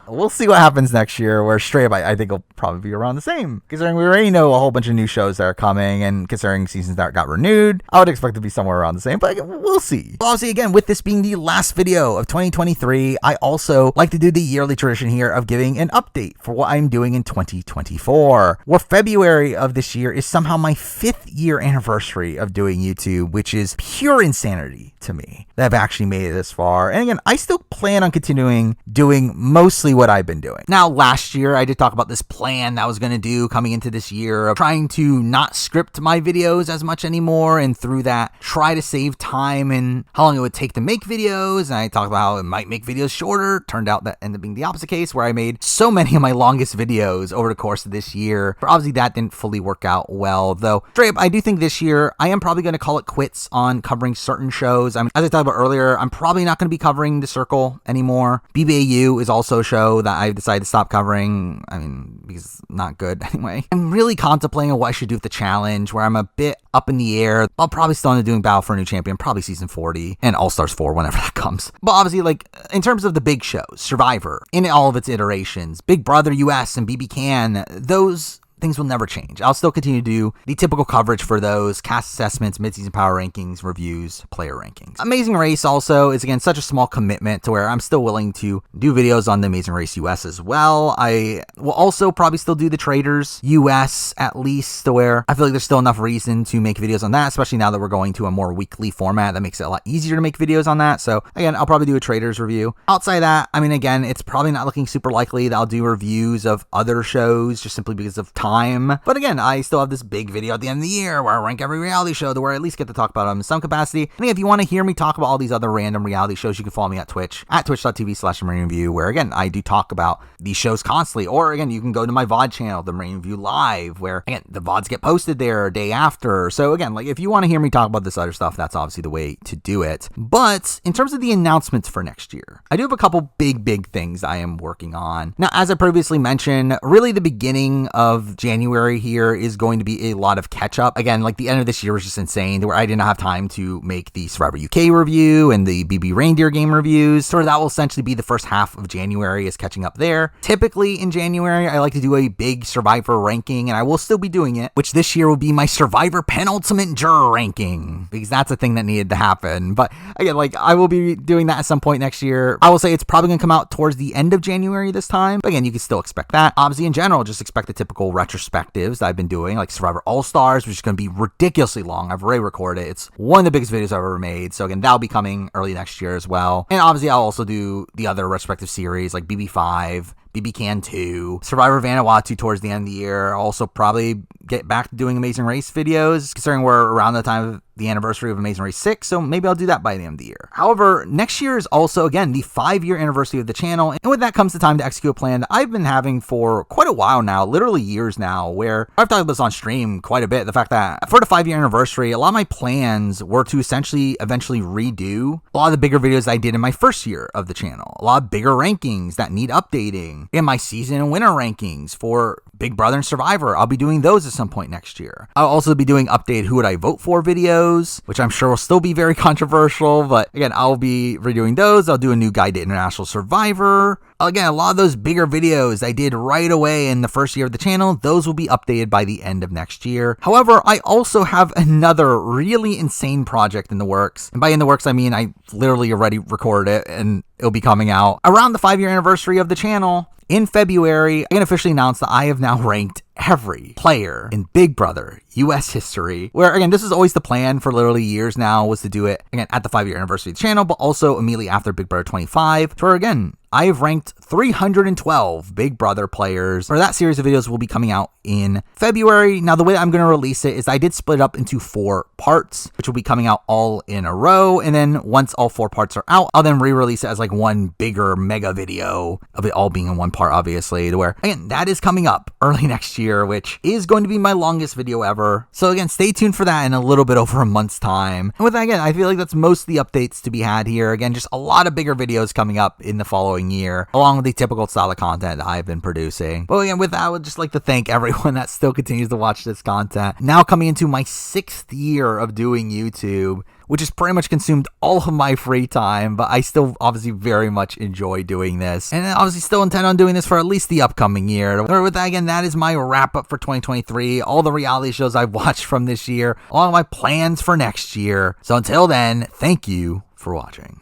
We'll see what happens next year, where Stray Up, I think, will probably be around the same. Considering we already know a whole bunch of new shows that are coming, and considering seasons that got renewed, I would expect to be somewhere around the same, but we'll see. But obviously, again, with this being the last video of 2023, I also like to do the yearly tradition here of giving an update for what I'm doing in 2024. Where February of this year is somehow my 5th year anniversary of doing YouTube, which is pure insanity to me that I've actually made it this far. And again, I still plan on continuing doing mostly what I've been doing. Now, last year, I did talk about this plan that I was going to do coming into this year of trying to not script my videos as much anymore, and through that, try to save time and how long it would take to make videos. And I talked about how it might make videos shorter. Turned out that ended up being the opposite case, where I made so many of my longest videos over the course of this year. But obviously, that didn't fully work out well, though. Straight up, I do think this year, I am probably going to call it quits on covering certain shows. I mean, as I talked about earlier, I'm probably not going to be covering The Circle anymore. BBAU is also a show that I've decided to stop covering. I mean, because it's not good anyway. I'm really contemplating on what I should do with the challenge, where I'm a bit up in the air. I'll probably still end up doing Battle for a New Champion, probably season 40, and All Stars 4 whenever that comes. But obviously, in terms of the big shows, Survivor, in all of its iterations, Big Brother US and BB Can, those things will never change. I'll still continue to do the typical coverage for those: cast assessments, mid-season power rankings, reviews, player rankings. Amazing Race also is, again, such a small commitment to where I'm still willing to do videos on the Amazing Race US as well. I will also probably still do the Traders US, at least, to where I feel like there's still enough reason to make videos on that, especially now that we're going to a more weekly format that makes it a lot easier to make videos on that. So again, I'll probably do a Traders review. Outside of that, I mean, again, it's probably not looking super likely that I'll do reviews of other shows just simply because of time. But again, I still have this big video at the end of the year where I rank every reality show, to where I at least get to talk about them in some capacity. And if you want to hear me talk about all these other random reality shows, you can follow me at Twitch, at twitch.tv/MarineReview, where again, I do talk about these shows constantly. Or again, you can go to my VOD channel, The Marine Review Live, where again, the VODs get posted there a day after. So again, if you want to hear me talk about this other stuff, that's obviously the way to do it. But in terms of the announcements for next year, I do have a couple big things I am working on. Now, as I previously mentioned, really the beginning of January here is going to be a lot of catch up. Again, like the end of this year was just insane, where I did not have time to make the Survivor UK review and the BB Reindeer game reviews. So that will essentially be the first half of January is catching up there. Typically in January, I like to do a big Survivor ranking, and I will still be doing it, which this year will be my Survivor penultimate juror ranking, because that's a thing that needed to happen. But again, like I will be doing that at some point next year. I will say it's probably going to come out towards the end of January this time. But again, you can still expect that. Obviously, in general, just expect the typical retrospectives that I've been doing, like Survivor All-Stars, which is going to be ridiculously long. I've already recorded it. It's one of the biggest videos I've ever made. So again, that'll be coming early next year as well. And obviously, I'll also do the other respective series like BB5, BB Can 2, Survivor Vanuatu towards the end of the year. I'll also probably get back to doing Amazing Race videos, considering we're around the time of the anniversary of Amazing Race 6, so maybe I'll do that by the end of the year. However, next year is also, again, the 5-year anniversary of the channel, and with that comes the time to execute a plan that I've been having for quite a while now, literally years now, where I've talked about this on stream quite a bit, the fact that for the 5-year anniversary, a lot of my plans were to essentially eventually redo a lot of the bigger videos I did in my first year of the channel, a lot of bigger rankings that need updating, and my season and winner rankings for Big Brother and Survivor. I'll be doing those at some point next year. I'll also be doing updated Who Would I Vote For videos, which I'm sure will still be very controversial, but again, I'll be redoing those. I'll do a new guide to International Survivor. Again, a lot of those bigger videos I did right away in the first year of the channel, those will be updated by the end of next year. However, I also have another really insane project in the works. And by in the works, I mean I literally already recorded it and it'll be coming out around the 5-year anniversary of the channel. In February, I can officially announce that I have now ranked every player in Big Brother US history, where again, this is always the plan for literally years now, was to do it again at the 5-year anniversary of the channel, but also immediately after Big Brother 25, where again, I have ranked 312 Big Brother players, or that series of videos will be coming out in February. Now, the way I'm going to release it is I did split it up into 4 parts, which will be coming out all in a row. And then once all 4 parts are out, I'll then re-release it as like one bigger mega video of it all being in one part, obviously, to where, again, that is coming up early next year, which is going to be my longest video ever. So again, stay tuned for that in a little bit over a month's time. And with that, again, I feel like that's most of the updates to be had here. Again, just a lot of bigger videos coming up in the following year, along with the typical style of content that I've been producing. But again, with that, I would just like to thank everyone that still continues to watch this content. Now coming into my 6th year of doing YouTube, which has pretty much consumed all of my free time, but I still obviously very much enjoy doing this. And I obviously still intend on doing this for at least the upcoming year. With that, again, that is my wrap up for 2023, all the reality shows I've watched from this year, along with my plans for next year. So until then, thank you for watching.